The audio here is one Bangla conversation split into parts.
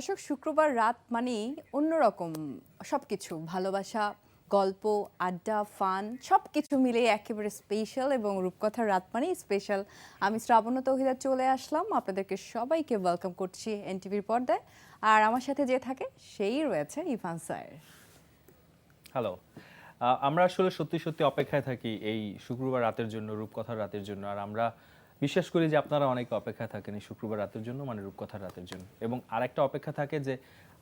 দর্শক শুক্রবার রাত মানেই অন্যরকম সবকিছু ভালোবাসা গল্প আড্ডা ফান সবকিছু মিলে একেবারে স্পেশাল এবং রূপকথার রাত মানেই স্পেশাল। আমি শ্রাবণ তৌহিদা চলে আসলাম, আপনাদেরকে সবাইকে ওয়েলকাম করছি এনটিভির পর্দায়। আর আমার সাথে যে থাকে সেই রয়েছে ইভান স্যার। হ্যালো, আমরা আসলে সত্যি সত্যি অপেক্ষায় থাকি এই শুক্রবার রাতের জন্য, রূপকথার রাতের জন্য। আর আমরা বিশ্বাস করি যে আপনারা অনেকে অপেক্ষায় থাকেন এই শুক্রবার রাতের জন্য, মানে রূপকথার রাতের জন্য। এবং আরেকটা অপেক্ষা থাকে যে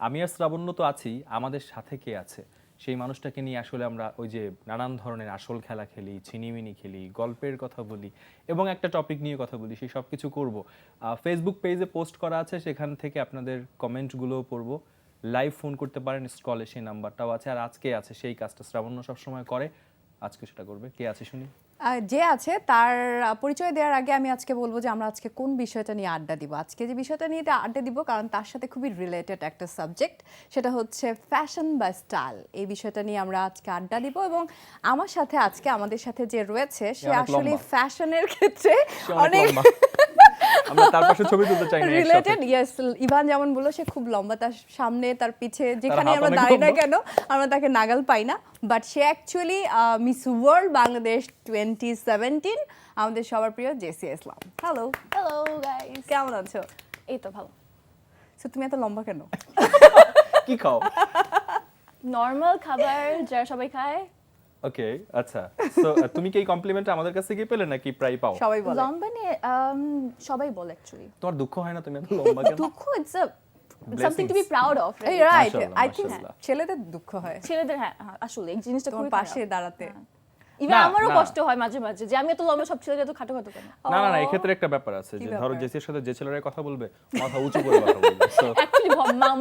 আমি আর শ্রাবণ্য তো আছি, আমাদের সাথে কে আছে সেই মানুষটাকে নিয়ে আসলে আমরা ওই যে নানান ধরনের আসল খেলা খেলি, ছিনিমিনি খেলি, গল্পের কথা বলি এবং একটা টপিক নিয়ে কথা বলি। সেই সব কিছু করবো। ফেসবুক পেজে পোস্ট করা আছে, সেখান থেকে আপনাদের কমেন্টগুলোও পড়বো। লাইভ ফোন করতে পারেন, স্ক্রলে সেই নাম্বারটাও আছে। আর আজকে আছে সেই কাজটা শ্রাবণ্য সবসময় করে, আজকে সেটা করবে। কে আছে শুনি? যে আছে তার পরিচয় দেওয়ার আগে আমি আজকে বলবো যে আমরা আজকে কোন বিষয়টা নিয়ে আড্ডা দিব। আজকে যে বিষয়টা নিয়ে আড্ডা দিব কারণ তার সাথে খুবই রিলেটেড একটা সাবজেক্ট, সেটা হচ্ছে ফ্যাশন বা স্টাইল। এই বিষয়টা নিয়ে আমরা আজকে আড্ডা দিব এবং আমার সাথে আজকে আমাদের সাথে যে রয়েছে সে আসলে ফ্যাশনের ক্ষেত্রে অনেক আমরা তার পাশে ছবি তুলতে চাই না রিলেটেড। ইয়েস, ইভান যেমন বললো সে খুব লম্বা, তার সামনে তার পিছে যেখানে আমরা দাঁড়িয়ে না কেন আমরা তাকে নাগাল পাই না, but say actually miss World Bangladesh 2017, আমাদের সবার প্রিয় জেসি ইসলাম। হ্যালো হ্যালো গাইস, কেমন আছো? এই তো ভালো। সো তুমি এত লম্বা কেন? কি খাও? নরমাল খাবার যারা সবাই খায়। ওকে, আচ্ছা। সো তুমি কি এই কমপ্লিমেন্টটা আমাদের কাছ থেকে পেলে নাকি প্রায় পাও? সবাই বলে লম্বা নিয়ে সবাই বলে অ্যাকচুয়ালি। তোমার দুঃখ হয় না তুমি এত লম্বা কেন? দুঃখ it's something to be proud of. এই রাইট, মাশাআল্লাহ, আই থিংক মাশাআল্লাহ। ছেলেদের দুঃখ হয় ছেলেদের হ্যাঁ আসলে এই জিনিসটা তোমার খুবই পাশে দাঁড়াতে। ইভেন না, আমারও না। কষ্ট হয় মাঝে মাঝে যে আমি এত লম্বা, সব ছেলেরা এত খাটো খাটো কেন। না না না, এই ক্ষেত্রে একটা ব্যাপার আছে কি যে ব্যাপার? ধরো জেসির সাথে যে ছেলেরা কথা বলবে মাথা উঁচু করে কথা বলবে। সো অ্যাকচুয়ালি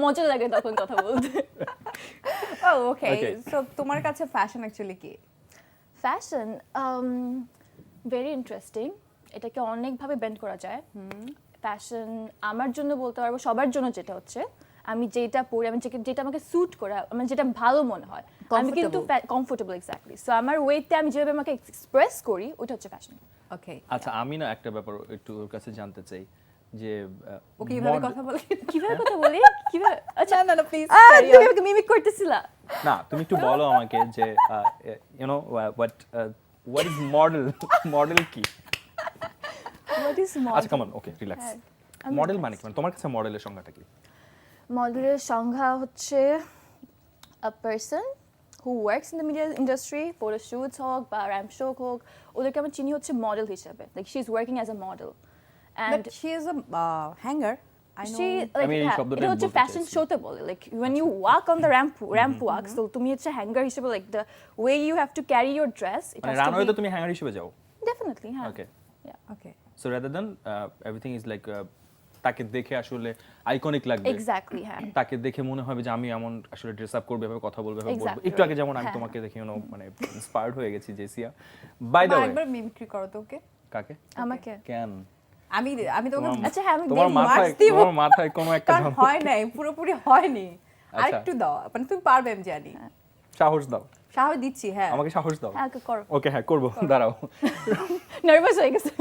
মজা লাগে তখন কথা বলতে। ও ওকে, Okay. সো তোমার কাছে ফ্যাশন অ্যাকচুয়ালি কি? ফ্যাশন ভেরি ইন্টারেস্টিং, এটাকে অনেকভাবে বেন্ড করা যায়। ফ্যাশন আমার জন্য বলতে পারবো সবার জন্য যেটা হচ্ছে আমি যেটা পরি, আমি যেটা আমাকে স্যুট করে, আমার যেটা ভালো মনে হয়, আমি কিন্তু কমফোর্টেবল। এক্স্যাক্টলি। সো আমার ওয়েতে আমি যেভাবে আমাকে এক্সপ্রেস করি ওটা হচ্ছে ফ্যাশন। ওকে, আচ্ছা, আমি না একটা ব্যাপার একটু ওর কাছে জানতে চাই যে ও কিভাবে কথা বলে? কিভাবে কথা বলি কিভাবে? আচ্ছা না না প্লিজ, তুমি আমাকে মিমিক করতেছিলা। না, তুমি একটু বলো আমাকে যে you know what is model? Model কি? হোয়াট ইজ আচ্ছা come on, okay relax. Model মানে কি? মানে তোমার কাছে মডেলের সংজ্ঞাটা কি? মডেলের সংজ্ঞা হচ্ছে আ person who works in the media industry, photo suits হোক বা র্যাম্প শো হোক, ওদেরকে আমরা চিনি হচ্ছে মডেল হিসেবে। Like she is working as a model but she is a hanger. I know. She like আমি এই শব্দটাই এটা হচ্ছে বলতে ফ্যাশন চাইছি। শোতে বলে, like when you walk on the ramp walk, so তুমি হচ্ছে হ্যাঙ্গার হিসেবে, like the way you have to carry your dress, it মানে has to রানওয়েতে be তুমি হ্যাঙ্গার হিসেবে যাও? definitely হ্যাঁ। ওকে, Okay. So rather than everything is like তাকে দেখে আসলে আইকনিক লাগবে, এক্স্যাক্টলি হ্যাঁ। তাকে দেখে মনে হবে যে আমি এমন আসলে ড্রেস আপ করব, এভাবে কথা বলবো, এভাবে বলবো। Exactly. একটু আগে যেমন আমি হ্যাঁ, তোমাকে দেখে মানে ইন্সপায়ার্ড হয়ে গেছি জেসিয়া। বাই দ্য ওয়ে, একবার মিমিক্রি করো তো ওকে। কাকে? আমাকে কেন? আমি তোমাকে তোমার- আচ্ছা হ্যাঁ আমি তোমার দেখবো। মাথায় দিব। তোমার মাথায় কোনো একটা কারণ হয় নাই, পুরোপুরি হয়নি। আচ্ছা। আরেকটু দাও, মানে তুমি পারবে আমি জানি। সাহস দাও, সাহস দিচ্ছি, হ্যাঁ। আমাকে সাহস দাও। হ্যাঁ করো। ওকে হ্যাঁ করবো, দাঁড়াও। নার্ভাস হয়ে গেছে।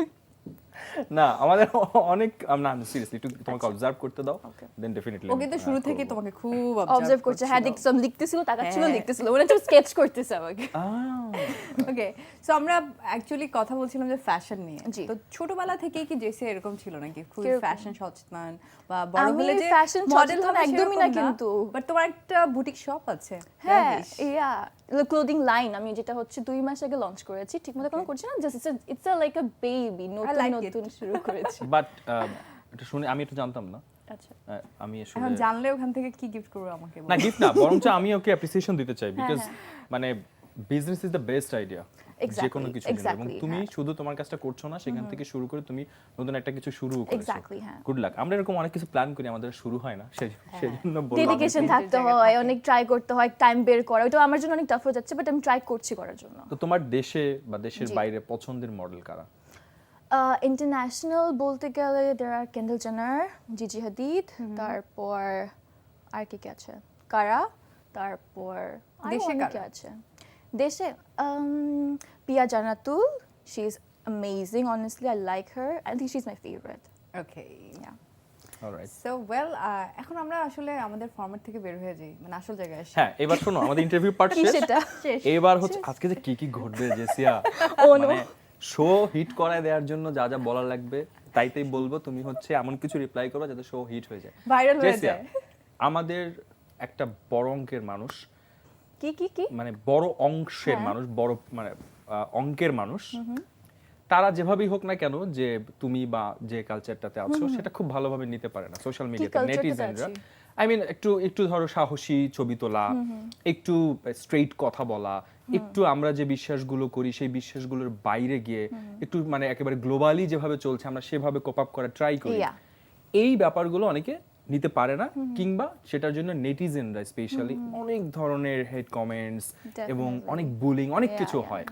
না আমাদের অনেক না সিরিয়াসলি একটু তোমাকে অবজার্ভ করতে দাও, Okay. দেন ডেফিনেটলি ও কিন্তু শুরু থেকে তোমাকে খুব অবজার্ভ করছে, হ্যাঁ দেখছো লিখতেছিল, তাকাচ্ছিল, হ্যাঁ। লিখতেছিল, মনে হচ্ছে স্কেচ করতেছে আমাকে। ওকে, সো আমরা অ্যাকচুয়ালি কথা বলছিলাম যে ফ্যাশন নিয়ে। জি। তো ছোটবেলা থেকেই কি জেসি এরকম ছিল নাকি খুব কিরকম? ফ্যাশন সচেতন বা বড় আমি হলে যে fashion মডেল সচেতন হবে একদমই না কিন্তু। বাট তোমার একটা বুটিক শপ আছে। হ্যাঁ Lavish। ইয়া ক্লোদিং লাইন আমি যেটা হচ্ছে 2 মাস আগে লঞ্চ করেছি, ঠিকমতো কোনো করছি না, just it's like a baby, নতুন like it. নতুন শুরু করেছি। বাট এটা শুনে আমি একটু জানতাম না। আচ্ছা আমি এখন আসলে জানলে ওখান থেকে কি গিফট করবো আমাকে না বলো। গিফট না, বরঞ্চ আমি ওকে অ্যাপ্রিসিয়েশন দিতে চাই, বিকজ হ্যাঁ। মানে business is the best idea যে Exactly, কোনো কিছু এবং exactly, তুমি হ্যাঁ। শুধু তোমার কাজটা করছো না, সেখান থেকে শুরু করে তুমি নতুন একটা কিছু শুরু করেছো। Exactly, হ্যাঁ। Good luck. আমরা এরকম অনেক কিছু প্ল্যান করি, আমাদের শুরু হয় না, সেজন্য বললাম। ডেডিকেশন বিভিন্ন থাকতে জায়গায় হয়, থাকে। অনেক ট্রাই করতে হয়, টাইম বের করা, ওটা আমার জন্য অনেক টাফ হয়ে যাচ্ছে, বাট আমি ট্রাই করছি করার জন্য। তো তোমার দেশে বা দেশের জি। বাইরে পছন্দের মডেল কারা? ইন্টারন্যাশনাল বলতে গেলে there are কেন্ডল জেনার, জিজি হাদিদ, তারপর আর কি কি আছে, কারা, তারপর আরো দেশে অনেকে কারা? আছে। দেশে পিয়া জান্নাতুল, she is amazing, honestly I like her, I think she's my favorite. Okay, Yeah. Alright so well এখন আমরা আসলে আমাদের ফরম্যাট থেকে বের হয়ে যাই, মানে আসল জায়গায় আসি। হ্যাঁ এবার শোনো আমাদের ইন্টারভিউ পার্ট কি শেষ সেটা এবার হচ্ছে আজকে যে কি কি ঘটবে জেসিয়া Oh no. মানে শো হিট করায় দেওয়ার জন্য যা যা বলা লাগবে তাইতেই বলবো, তুমি হচ্ছে এমন কিছু রিপ্লাই করবে যাতে শো হিট হয়ে যায়। ভাইরাল হয়ে জেসিয়া, যায়। আমাদের একটা বড় অঙ্কের মানুষ, কি কি কি মানে বড় অংশের হ্যাঁ। মানুষ, বড় মানে অঙ্কের মানুষ, তারা যেভাবেই হোক না কেন যে তুমি বা যে কালচারটাতে আছো সেটা খুব ভালোভাবে নিতে পারে না সোশ্যাল মিডিয়াতে culture টাতে নেটিজেনরা। আছি? আই মিন একটু একটু ধরো সাহসী ছবি তোলা, একটু স্ট্রেইট কথা বলা, একটু আমরা যে বিশ্বাসগুলো করি সেই বিশ্বাসগুলোর বাইরে গিয়ে একটু মানে একেবারে গ্লোবালি যেভাবে চলছে আমরা সেভাবে কোপ আপ করার ট্রাই করি। Yeah. এই ব্যাপারগুলো অনেকে নিতে পারে না, কিংবা সেটার জন্য নেটিজেনরা স্পেশালি অনেক ধরনের হেড কমেন্টস এবং Definitely. অনেক বুলিং অনেক Yeah, কিছু yeah, হয়।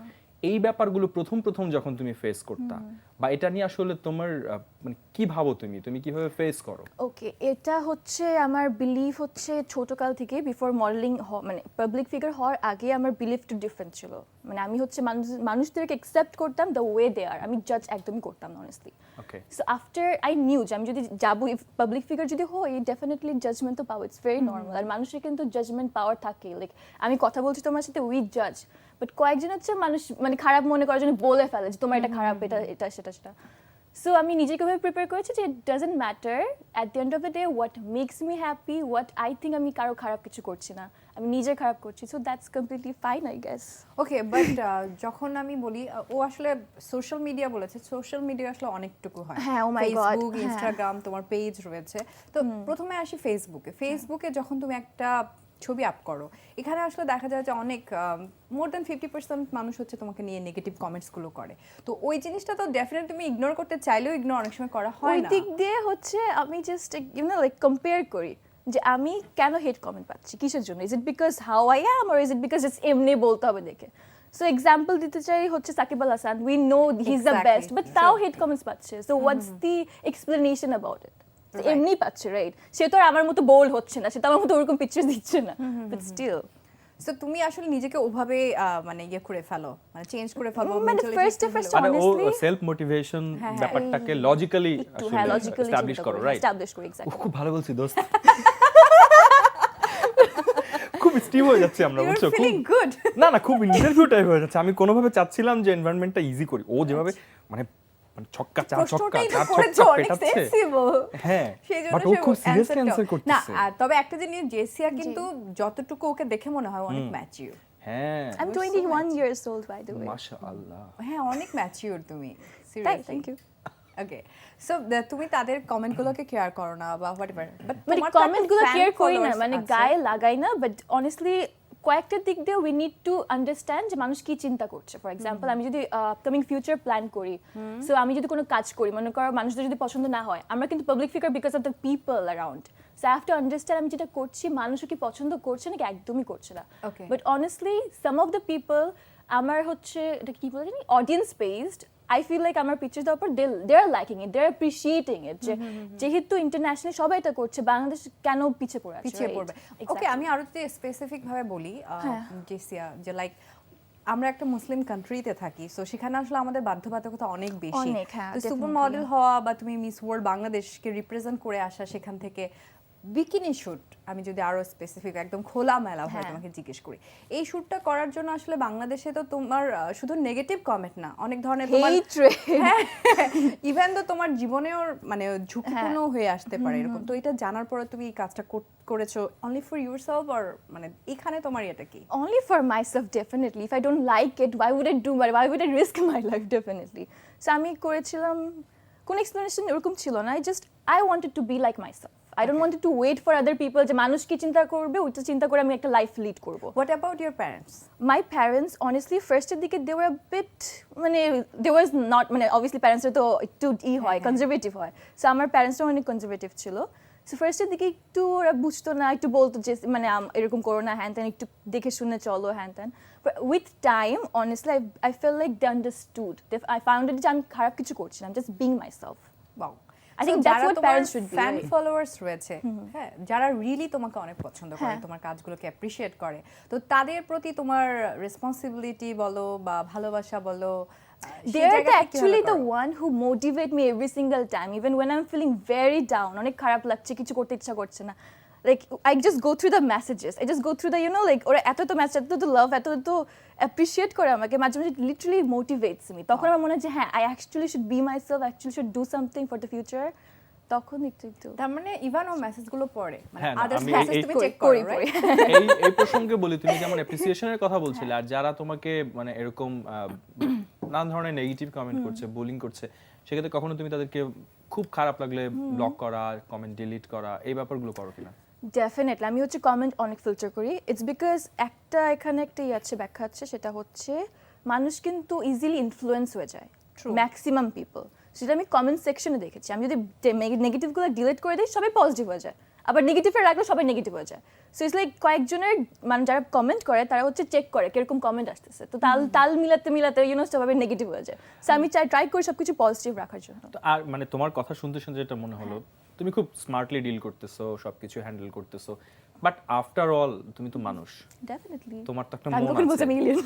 এই ব্যাপারগুলো প্রথম প্রথম যখন তুমি ফেস করতা বা এটা নিয়ে আসলে তোমার মানে কি ভাবো, তুমি কিভাবে ফেস করো? ওকে, এটা হচ্ছে আমার বিলিফ হচ্ছে ছোটকাল থেকে, বিফোর মডেলিং মানে পাবলিক ফিগার হওয়ার আগে আমার বিলিফ টু ডিফারেন্ট ছিল। মানে আমি হচ্ছে মানুষদেরকে অ্যাকসেপ্ট করতাম দ্য ওয়ে দে আর, আমি জাজ একদমই করতাম না honestly. Okay, so after I knew যে আমি যদি যাবো পাবলিক ফিগার যদি হই, ডেফিনেটলি জাজমেন্ট তো পাবো, ইটস ভেরি নর্মাল। আর মানুষের কিন্তু জাজমেন্ট পাওয়ার থাকে, লাইক আমি কথা বলছি তোমার সাথে, উই জাজ, বাট কয়েকজন হচ্ছে মানুষ মানে খারাপ মনে করার জন্য বলে ফেলে যে তোমার এটা খারাপ, এটা এটা সেটা সেটা। সো আমি নিজেকে ভাবে প্রিপেয়ার করেছি যে it doesn't matter, at the end of the day what makes me happy, what I think, আমি কারো খারাপ কিছু করছি না, আমি নিজে খারাপ করছি, so that's completely fine I guess. Okay, but যখন আমি বলি ও আসলে সোশ্যাল মিডিয়া বলেছে, সোশ্যাল মিডিয়া আসলে অনেকটুকু হয়। হ্যাঁ, oh my God, ফেসবুক, হ্যাঁ। ইনস্টাগ্রাম, তোমার পেজ রয়েছে। তো প্রথমে আসি ফেসবুকে যখন তুমি একটা ছবি আপ করো, এখানে আসলে দেখা যায় যে অনেক মোর দ্যান 50% মানুষ হচ্ছে তোমাকে নিয়ে নেগেটিভ কমেন্টস গুলো করে। তো ওই জিনিসটা তো ডেফিনেটলি তুমি ইগনোর করতে চাইলেও ইগনোর অনেক সময় করা হয় ওই না। দিক দিয়ে হচ্ছে আমি জাস্ট লাইক কম্পেয়ার করি যে আমি কেন হেড কমেন্ট পাচ্ছি, কিসের জন্য, is it because how I am or is it because it's এমনি বলতে হবে দেখে। সো এক্সাম্পল দিতে চাই হচ্ছে Shakib Al Hasan, we know he is the Exactly. Best, but তাও হেড কমেন্টস পাচ্ছে। So what's the explanation about it? Right. এমনি পাচ্ছে, রাইট? সে তো আর আমার মতো বোল্ড হচ্ছে না, সে তো আমার মতো ওরকম পিকচার দিচ্ছে না, বাট স্টিল। সো তুমি আসলে নিজেকে ওভাবে মানে ইয়ে করে ফেলো, মানে চেঞ্জ করে ফেলো মানে mentally first ঠিক of করে all, ফেলো। মানে ও honestly- সেলফ মোটিভেশন হ্যাঁ, হ্যাঁ। ব্যাপারটাকে লজিক্যালি একটু হ্যাঁ লজিক্যালি এস্টাবলিশ করো, রাইট? এস্টাবলিশ করি, ও এক্স্যাক্টলি। খুব ভালো বলছি দোস্ত। খুব স্টিভ হয়ে যাচ্ছে আমরা, You're বুঝছো? খুব feeling good. না না, খুব ইন্টারভিউ টাইপ হয়ে যাচ্ছে। আমি কোনোভাবে চাচ্ছিলাম যে এনভায়রনমেন্টটা ইজি করি, ও যেভাবে মানে মানে ছক্কা চার ছক্কা প্রশ্নটাই তো চার করেছো, ছক্কা অনেক পেটাচ্ছে। sensible। হ্যাঁ, সেই জন্য বাট ও সে খুব সিরিয়াসলি answer-টাও- অ্যানসার না, করতেছে। তবে একটা জিনিস, জেসিয়া কিন্তু যতটুকু ওকে দেখে মনে হয় ও অনেক ম্যাচিউর। হ্যাঁ, I'm 21 years old, by the way. মাশাআল্লাহ। হ্যাঁ, অনেক ম্যাচিউর তুমি, Thank you. ওকে, সো তুমি তাদের কমেন্টগুলোকে কেয়ার করো না বা হোয়াটএভার, বাট মানে কমেন্ট গুলো কেয়ার করি না, মানে গায়ে লাগাই না, বাট অনেস্টলি কয়েকটা দিক দিয়ে উই নিড টু আন্ডারস্ট্যান্ড যে মানুষ কি চিন্তা করছে। ফর এক্সাম্পল আমি যদি আপকামিং ফিউচার প্ল্যান করি, সো আমি যদি কোনো কাজ করি, মনে করো মানুষদের যদি পছন্দ না হয়, আমরা কিন্তু public figure because of the people around, so I have to understand আমি যেটা করছি মানুষও কি পছন্দ করছে নাকি একদমই করছে না। Okay. But honestly some of the people, আমার হচ্ছে এটা কি বলে জানি, audience based, I feel like আমার পিকচার দেওয়ার পর they are liking it, they are appreciating it, যেহেতু ইন্টারন্যাশনালি সবাই এটা করছে, বাংলাদেশ কেন পিছিয়ে পড়ে আছে? পিছিয়ে পড়বে। ওকে, আমি আরো যদি স্পেসিফিক ভাবে বলি, জেসিয়া, যে লাইক আমরা একটা মুসলিম কান্ট্রিতে থাকি, সো সেখানে আসলে আমাদের বাধ্যবাধকতা অনেক বেশি। অনেক, হ্যাঁ, তো সুপার definitely. মডেল হওয়া বা তুমি মিস ওয়ার্ল্ড বাংলাদেশকে রিপ্রেজেন্ট করে আসা, সেখান থেকে বিকিনি শুট, আমি যদি আরো স্পেসিফিক একদম খোলামেলা ভাবে হ্যাঁ। তোমাকে জিজ্ঞেস করি, এই শুটটা করার জন্য আসলে বাংলাদেশে তো তোমার শুধু নেগেটিভ কমেন্ট না, অনেক ধরনের তোমার ইভেন তো তোমার জীবনেও মানে ঝুঁকিপূর্ণ হয়ে আসতে পারে এরকম। তো এটা জানার পরে তুমি এই কাজটা করেছো অনলি ফর ইউরসেলফ, আর মানে এখানে তোমার এটা কি? Only for myself, definitely. If I don't like it, why would I do? Why would I risk my life? Definitely. So আমি করেছিলাম, কোনো এক্সপ্লেনেশন এরকম ছিল না, I wanted to be like myself. I don't wanted to wait for other people যে মানুষ কি চিন্তা করবে ওইটা চিন্তা করে আমি একটা লাইফ লিড করব। What about your parents? My parents, honestly, ফার্স্টের দিকে they were a bit, মানে they was not, মানে obviously parents তো একটু হয়, কনজারভেটিভ হয়, সো আমার প্যারেন্টসও অনেক কনজারভেটিভ ছিল। সো ফার্স্টের দিকে একটু ওরা বুঝতো না, একটু বলতো যে মানে এরকম করো না, হ্যান ত্যান, একটু দেখে শুনে চলো, হ্যান ত্যান। With time honestly I felt like they understood. I found it যে আমি খারাপ কিছু করছি না, I'm just being myself. Wow, I think that's what parents should be, fan right? Followers রয়েছে, হ্যাঁ, যারা রিয়েলি তোমাকে অনেক পছন্দ করে, হ্যাঁ। তোমার কাজগুলোকে অ্যাপ্রিশিয়েট করে, তো তাদের প্রতি তোমার রেসপন্সিবিলিটি বলো বা ভালোবাসা বলো They are actually the one who motivate me every single time, even when I'm feeling very down. অনেক খারাপ লাগছে, কিছু করতে ইচ্ছা করছে না। Like I just go through the messages. I just go through the, you know, like ওরা এত message, এত love, এত appreciate করে আমাকে, মাঝে মাঝে literally motivates me. তখন আমার মনে হয় যে হ্যাঁ, I actually should be myself, I actually should do something for the future. তখন একটু তার মানে ইভান ও মেসেজগুলো পড়ে, মানে হ্যাঁ, না, আদার্স আমি মেসেজ এই- তুমি এই- চেক করো, করি। right? এই প্রসঙ্গে বলি, তুমি যেমন অ্যাপ্রিসিয়েশনের কথা বলছিলে, আর যারা তোমাকে মানে এরকম নানান ধরনের নেগেটিভ কমেন্ট করছে, বুলিং করছে, সেক্ষেত্রে কখনো তুমি তাদেরকে খুব খারাপ লাগলে ব্লক করা, কমেন্ট ডিলিট করা, এই ব্যাপারগুলো করো কিনা? ডেফিনেটলি আমি হচ্ছে কমেন্ট অনেক ফিল্টার করি। ইটস বিকজ এখানে একটা আছে, ব্যাখ্যা আছে, সেটা হচ্ছে মানুষ কিন্তু ইজিলি ইনফ্লুয়েন্স হয়ে যায়, ম্যাক্সিমাম পিপল। সেটা আমি কমেন্ট সেকশনে দেখেছি। আমি যদি নেগেটিভগুলো ডিলিট করে দিই, সবাই পজিটিভ হয়ে যায়, আবার নেগেটিভে রাখলে সবাই নেগেটিভ হয়ে যায়। সো ইটস লাইক কয়েকজনের মানে যারা কমেন্ট করে তারা হচ্ছে চেক করে কিরকম কমেন্ট আসতেছে, তো তাল মিলাতে মিলাতে ইউনো সবাই নেগেটিভ হয়ে যায়। সো আমি ট্রাই করি সবকিছু পজিটিভ রাখার জন্য। তো আর মানে তোমার কথা শুনতে শুনতে যেটা মনে হলো, তুমি খুব স্মার্টলি ডিল করতেছো, সবকিছু হ্যান্ডেল করতেছো, বাট আফটার অল তুমি তো মানুষ, ডেফিনেটলি তোমার তো একটা আমি মন কখন বলছি আছে, মিলিয়ন।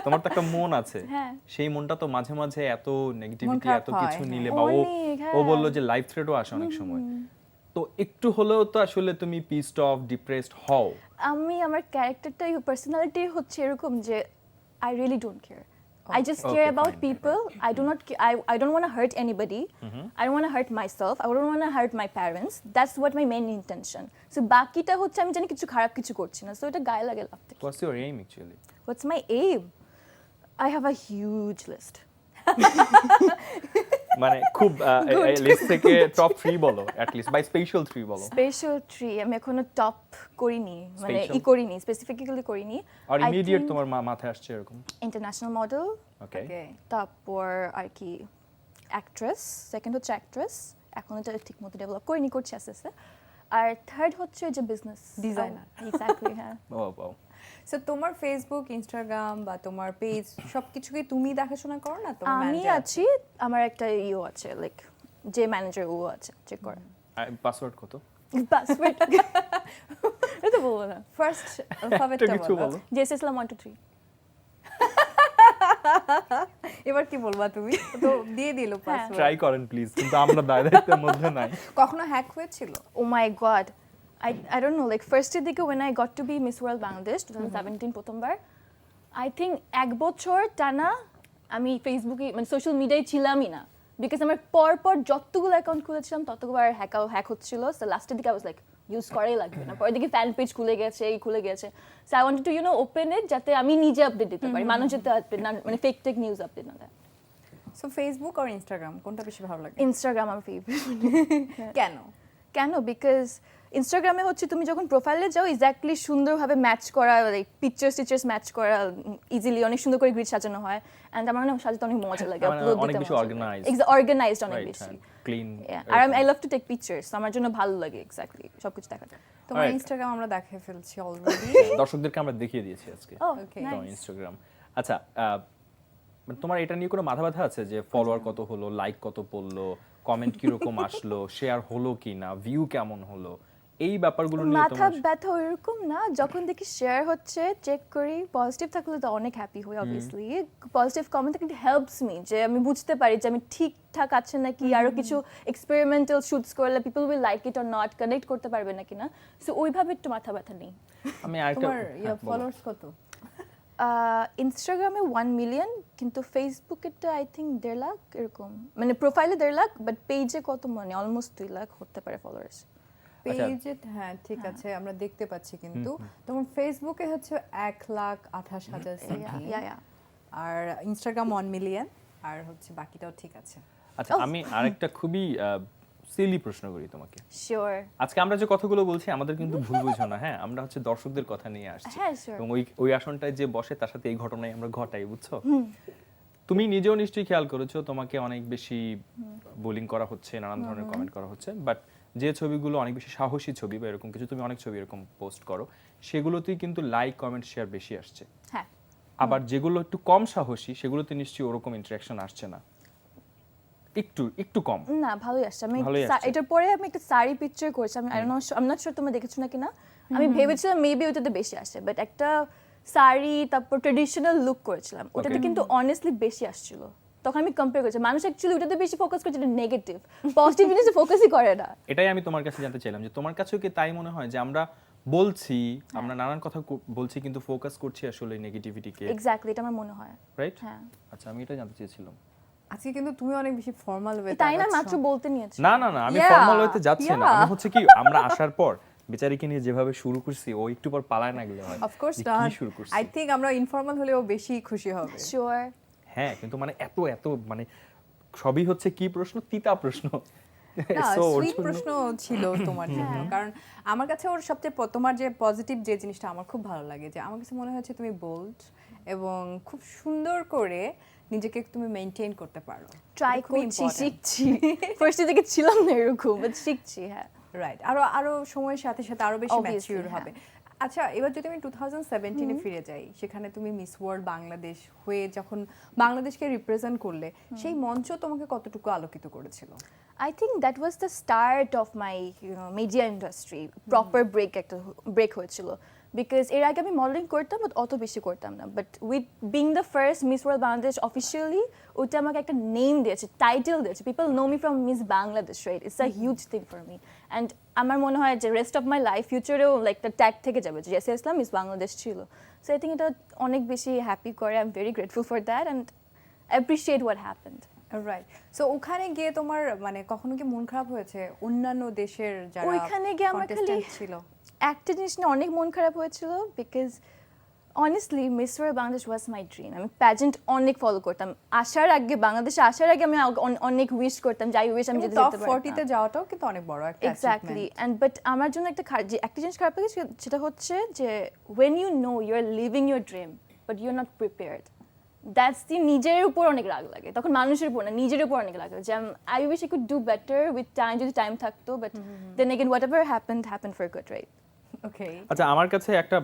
তোমার তো একটা মন আছে, হ্যাঁ। সেই মনটা তো মাঝে মাঝে এত নেগেটিভিটি, খারাপ এত হয়, কিছু হ্যাঁ। নিলে, বা ও অনেক, ও হ্যাঁ। বললো যে লাইফ থ্রেটও আসে অনেক সময়, তো একটু হলেও তো আসলে তুমি পিসড অফ, ডিপ্রেসড হও। আমার ক্যারেক্টারটা পার্সোনালিটি হচ্ছে এরকম যে I really don't care. I just Okay, care about fine. people. I do not. I don't want to hurt anybody. I don't want to hurt myself. I don't want to hurt my parents. That's what my main intention. So বাকিটা হচ্ছে আমি জানি কিছু খারাপ কিছু করছি না। So এটা গায়ে লাগে লাভ থেকে। What's your aim actually? What's my aim? I have a huge list. মানে খুব লিস্ট থেকে টপ 3 বলো, অ্যাট লিস্ট বাই স্পেশাল 3 বলো। Special tree. আমি এখনো টপ করিনি, মানে Special? করিনি, স্পেসিফিক্যালি করিনি। আর I ইমিডিয়েট think তোমার মাথায় আসছে এরকম? international model. ওকে, Okay. তারপর আর কি অ্যাক্ট্রেস, সেকেন্ড হচ্ছে অ্যাক্ট্রেস, এখন এটা ঠিক মতো ডেভেলপ করিনি, করছি আস্তে আস্তে। আর থার্ড হচ্ছে যে বিজনেস Designer. এক্স্যাক্টলি, হ্যাঁ। ও সো তোমার ফেসবুক, ইনস্টাগ্রাম বা তোমার পেজ সবকিছু কি তুমি দেখাশোনা করো না, তোমার আমি manager আছি, আমার একটা আছে, লাইক যে ম্যানেজার ও আছে, চেক করে। পাসওয়ার্ড কত? পাসওয়ার্ড এটা বলবো না। ফার্স্ট একটা অ্যালফাবেটটা কিছু বলো। বলো। জেস ইসলাম 1 2 3। এবার কি বলবা তুমি? তো দিয়ে দিলো হ্যাঁ। পাসওয়ার্ড। ট্রাই করেন প্লিজ, কিন্তু আমরা দায়িত্বের মধ্যে নাই। কখনো হ্যাক হয়েছিল? Oh my god. I don't know, like first দিকে when I got to be Miss World Bangladesh 2017 প্রথমবার, I think 1 বছর টানা আমি ফেসবুকে মানে সোশ্যাল মিডিয়ায় ছিলামই না, বিকজ আমার পর যতগুলো অ্যাকাউন্ট খুলেছিলাম ততবার হ্যাক হচ্ছিল। সো লাস্টের দিকে I was like ইউজ করাই লাগবে না, পরে দিকে ফ্যান পেজ খুলে গেছে। So I wanted to open it, যাতে আমি নিজে আপডেট দিতে পারি, মানুষ যাতে আপডেট না, মানে ফেক নিউজ আপডেট না দেয়। সো ফেসবুক আর ইনস্টাগ্রাম কোনটা বেশি ভালো লাগে? ইনস্টাগ্রাম আমার ফেভারিট। কেন? বিকজ ইনস্টাগ্রামে হচ্ছে তুমি যখন প্রোফাইলে যাও এক্স্যাক্টলি সুন্দরভাবে ম্যাচ করা, লাইক পিকচার্স ম্যাচ করা ইজিলি, অনেক সুন্দর করে গ্রিড সাজানো হয়, এন্ড আমার না সাজাতে অনেক মজা লাগে, মানে আপলোড অনেক দিতে বেশি organized. অর্গানাইজড অনেক রাইট, বেশি। ক্লিন। আর I love to take pictures, আমার জন্য ভালো লাগে এক্স্যাক্টলি সবকিছু দেখাতে। তোমার Alright. ইনস্টাগ্রাম আমরা দেখে ফেলছি অলরেডি। দর্শকদেরকে আমরা দেখিয়ে দিয়েছি আজকে ও Okay. তোমার নাইস। ইনস্টাগ্রাম। আচ্ছা, মানে তোমার এটা নিয়ে কোনো মাথা ব্যথা আছে যে ফলোয়ার কত হলো, লাইক কত পড়লো, কমেন্ট কিরকম আসলো, শেয়ার হলো কি না, ভিউ কেমন হলো, এই ব্যাপারগুলো নিয়ে মাথা তোমার? ব্যথা ওইরকম না, যখন দেখি শেয়ার হচ্ছে চেক করি, পজিটিভ থাকলে তো অনেক হ্যাপি হই অবভিয়াসলি। পজিটিভ কমেন্ট থাকলে হেল্পস মি, যে আমি বুঝতে পারি যে আমি ঠিকঠাক আছে নাকি, আরো কিছু এক্সপেরিমেন্টাল শুটস করলে people will like it or not, connect করতে পারবে নাকি না। সো ওইভাবে একটু মাথা ব্যথা নেই। আমি আরেকটা তোমার হ্যাঁ, বলো। ফলোয়ার্স কত? ইনস্টাগ্রামে 1 মিলিয়ন, কিন্তু ফেসবুকেরটা আই থিঙ্ক 1.5 লাখ এরকম, মানে প্রোফাইলে 1.5 লাখ, বাট পেজে কত, মানে অলমোস্ট 2 লাখ হতে পারে ফলোয়ার্স। আচ্ছা। পেজে হ্যাঁ ঠিক আছে, আমরা দেখতে পাচ্ছি, কিন্তু তোমার ফেসবুকে হচ্ছে 1,28,000 something, আর ইনস্টাগ্রাম 1 মিলিয়ন, আর হচ্ছে বাকিটাও ঠিক আছে। আচ্ছা, আমি আরেকটা খুবই সিলি প্রশ্ন করি তোমাকে। শিওর। আজকে আমরা যে কথাগুলো বলছি আমাদের কিন্তু ভুল বুঝো না, হ্যাঁ, আমরা হচ্ছে দর্শকদের কথা নিয়ে আসছি, হ্যাঁ, sure. এবং ওই আসনটায় যে বসে তার সাথে এই ঘটনাই আমরা ঘটাই, বুঝছো? তুমি নিজেও নিশ্চয়ই খেয়াল করেছো তোমাকে অনেক বেশি বোলিং করা হচ্ছে, নানান ধরনের কমেন্ট করা হচ্ছে, বাট যে ছবিগুলো অনেক বেশি সাহসী ছবি বা এরকম কিছু, তুমি অনেক ছবি এরকম পোস্ট করো, সেগুলোতেই কিন্তু লাইক, কমেন্ট, শেয়ার বেশি আসছে। হ্যাঁ। আবার যেগুলো একটু কম সাহসী সেগুলোতে নিশ্চয়ই ওরকম ইন্টারাকশন আসছে না, একটু কম। না, ভালোই আসছে। আমি ভালোই আসছে। এটার পরে আমি একটা শাড়ি পিকচার করেছি, আমি আই নট শিওর তোমরা দেখেছো নাকি না, আমি ভেবেছিলাম মেবি ওইটাতে বেশি আসে, বাট একটা শাড়ি তারপর ট্রেডিশনাল লুক করেছিলাম ওটাতে Okay. কিন্তু অনেস্টলি বেশি আসছিল তখন আমি কম্পেয়ার করেছি মানুষ অ্যাকচুয়ালি ওটাতে বেশি ফোকাস করছে যেটা নেগেটিভ পজিটিভ জিনিসে ফোকাসই করে না এটাই আমি তোমার কাছে জানতে চাইলাম যে তোমার কাছেও কি তাই মনে হয় যে আমরা বলছি আমরা নানান কথা বলছি কিন্তু ফোকাস করছি আসলে নেগেটিভিটিকে, এক্স্যাক্টলি এটা আমার মনে হয় রাইট? হ্যাঁ আচ্ছা, আমি এটা জানতে চেয়েছিলাম। আজকে কিন্তু তুমি অনেক বেশি ফর্মাল ওয়ে তাই না মাত্র বলতে নিয়েছি না না না, আমি Yeah, ফর্মাল হইতে যাচ্ছি না। yeah. আমি হচ্ছে কি আমরা আসার পর বেচারিকে নিয়ে যেভাবে শুরু করছি ও একটু পর পালায় না গেলে হয়। অফ কোর্স যে কি শুরু করছি। আই থিংক আমরা ইনফর্মাল হলেও বেশি খুশি হবে। শিওর হ্যাঁ, কিন্তু মানে এত এত মানে সবই হচ্ছে কি প্রশ্ন, তিতা প্রশ্ন। না So, ওর সুইট জন্য- প্রশ্ন ছিল তোমার জন্য, কারণ আমার কাছে ওর সবচেয়ে তোমার যে পজিটিভ যে জিনিসটা আমার খুব ভালো লাগে যে আমার কাছে মনে হচ্ছে তুমি বোল্ড এবং খুব সুন্দর করে নিজেকে তুমি মেইনটেইন করতে পারো। ট্রাই করছি শিখছি ফার্স্টে থেকে ছিলাম না এরকম বাট শিখছি হ্যাঁ রাইট, আরো আরো সময়ের সাথে সাথে আরো বেশি Obviously, ম্যাচিউর হ্যাঁ। হবে। আচ্ছা, এবার যদি আমি 2017 ফিরে যাই, সেখানে তুমি মিস ওয়ার্ল্ড বাংলাদেশ হয়ে যখন বাংলাদেশকে রিপ্রেজেন্ট করলে, সেই মঞ্চ তোমাকে কতটুকু আলোকিত করেছিল? I think that was the start of my media industry proper break হয়েছিল because এর আগে আমি মডেলিং করতাম বাট অত বেশি করতাম না but with being the first Miss World Bangladesh officially ওটা আমাকে একটা নেম দিয়েছে টাইটেল দিয়েছে people know me from Miss Bangladesh right it's a huge thing for me and আমার মনে হয় যে রেস্ট অফ মাই লাইফ ফিউচারেও লাইক দ্য ট্যাগ থেকে যাবে যে জেসিয়া ইসলাম মিস বাংলাদেশ ছিল সো আই থিঙ্ক এটা অনেক বেশি হ্যাপি করে I am very grateful for that and appreciate what happened right, so ওখানে গিয়ে তোমার মানে কখনো কি মন খারাপ হয়েছে অন্যান্য দেশের যারা ওইখানে গিয়ে আমার খালি contestant ছিল? একটা জিনিস নিয়ে অনেক মন খারাপ হয়েছিল because honestly miss World Bangladesh was my dream আমি প্যাজেন্ট অনেক ফলো করতাম আসার আগে বাংলাদেশে আসার আগে আমি অনেক উইশ করতাম যাই উইশ আমি যেতে টপ যেতে 40 তে যাওয়াটাও কিন্তু অনেক বড় একটা এক্স্যাক্টলি অ্যান্ড বাট আমার জন্য একটা জিনিস খারাপ লাগে সেটা হচ্ছে যে when you know you are living your dream but you are not prepared that's the নিজের উপর অনেক রাগ লাগে তখন মানুষের উপর না নিজের উপর অনেক রাগ লাগে যে I wish I could do better with time যদি টাইম থাকতো but then again whatever happen for good right okay. আচ্ছা, আমার কাছে একটা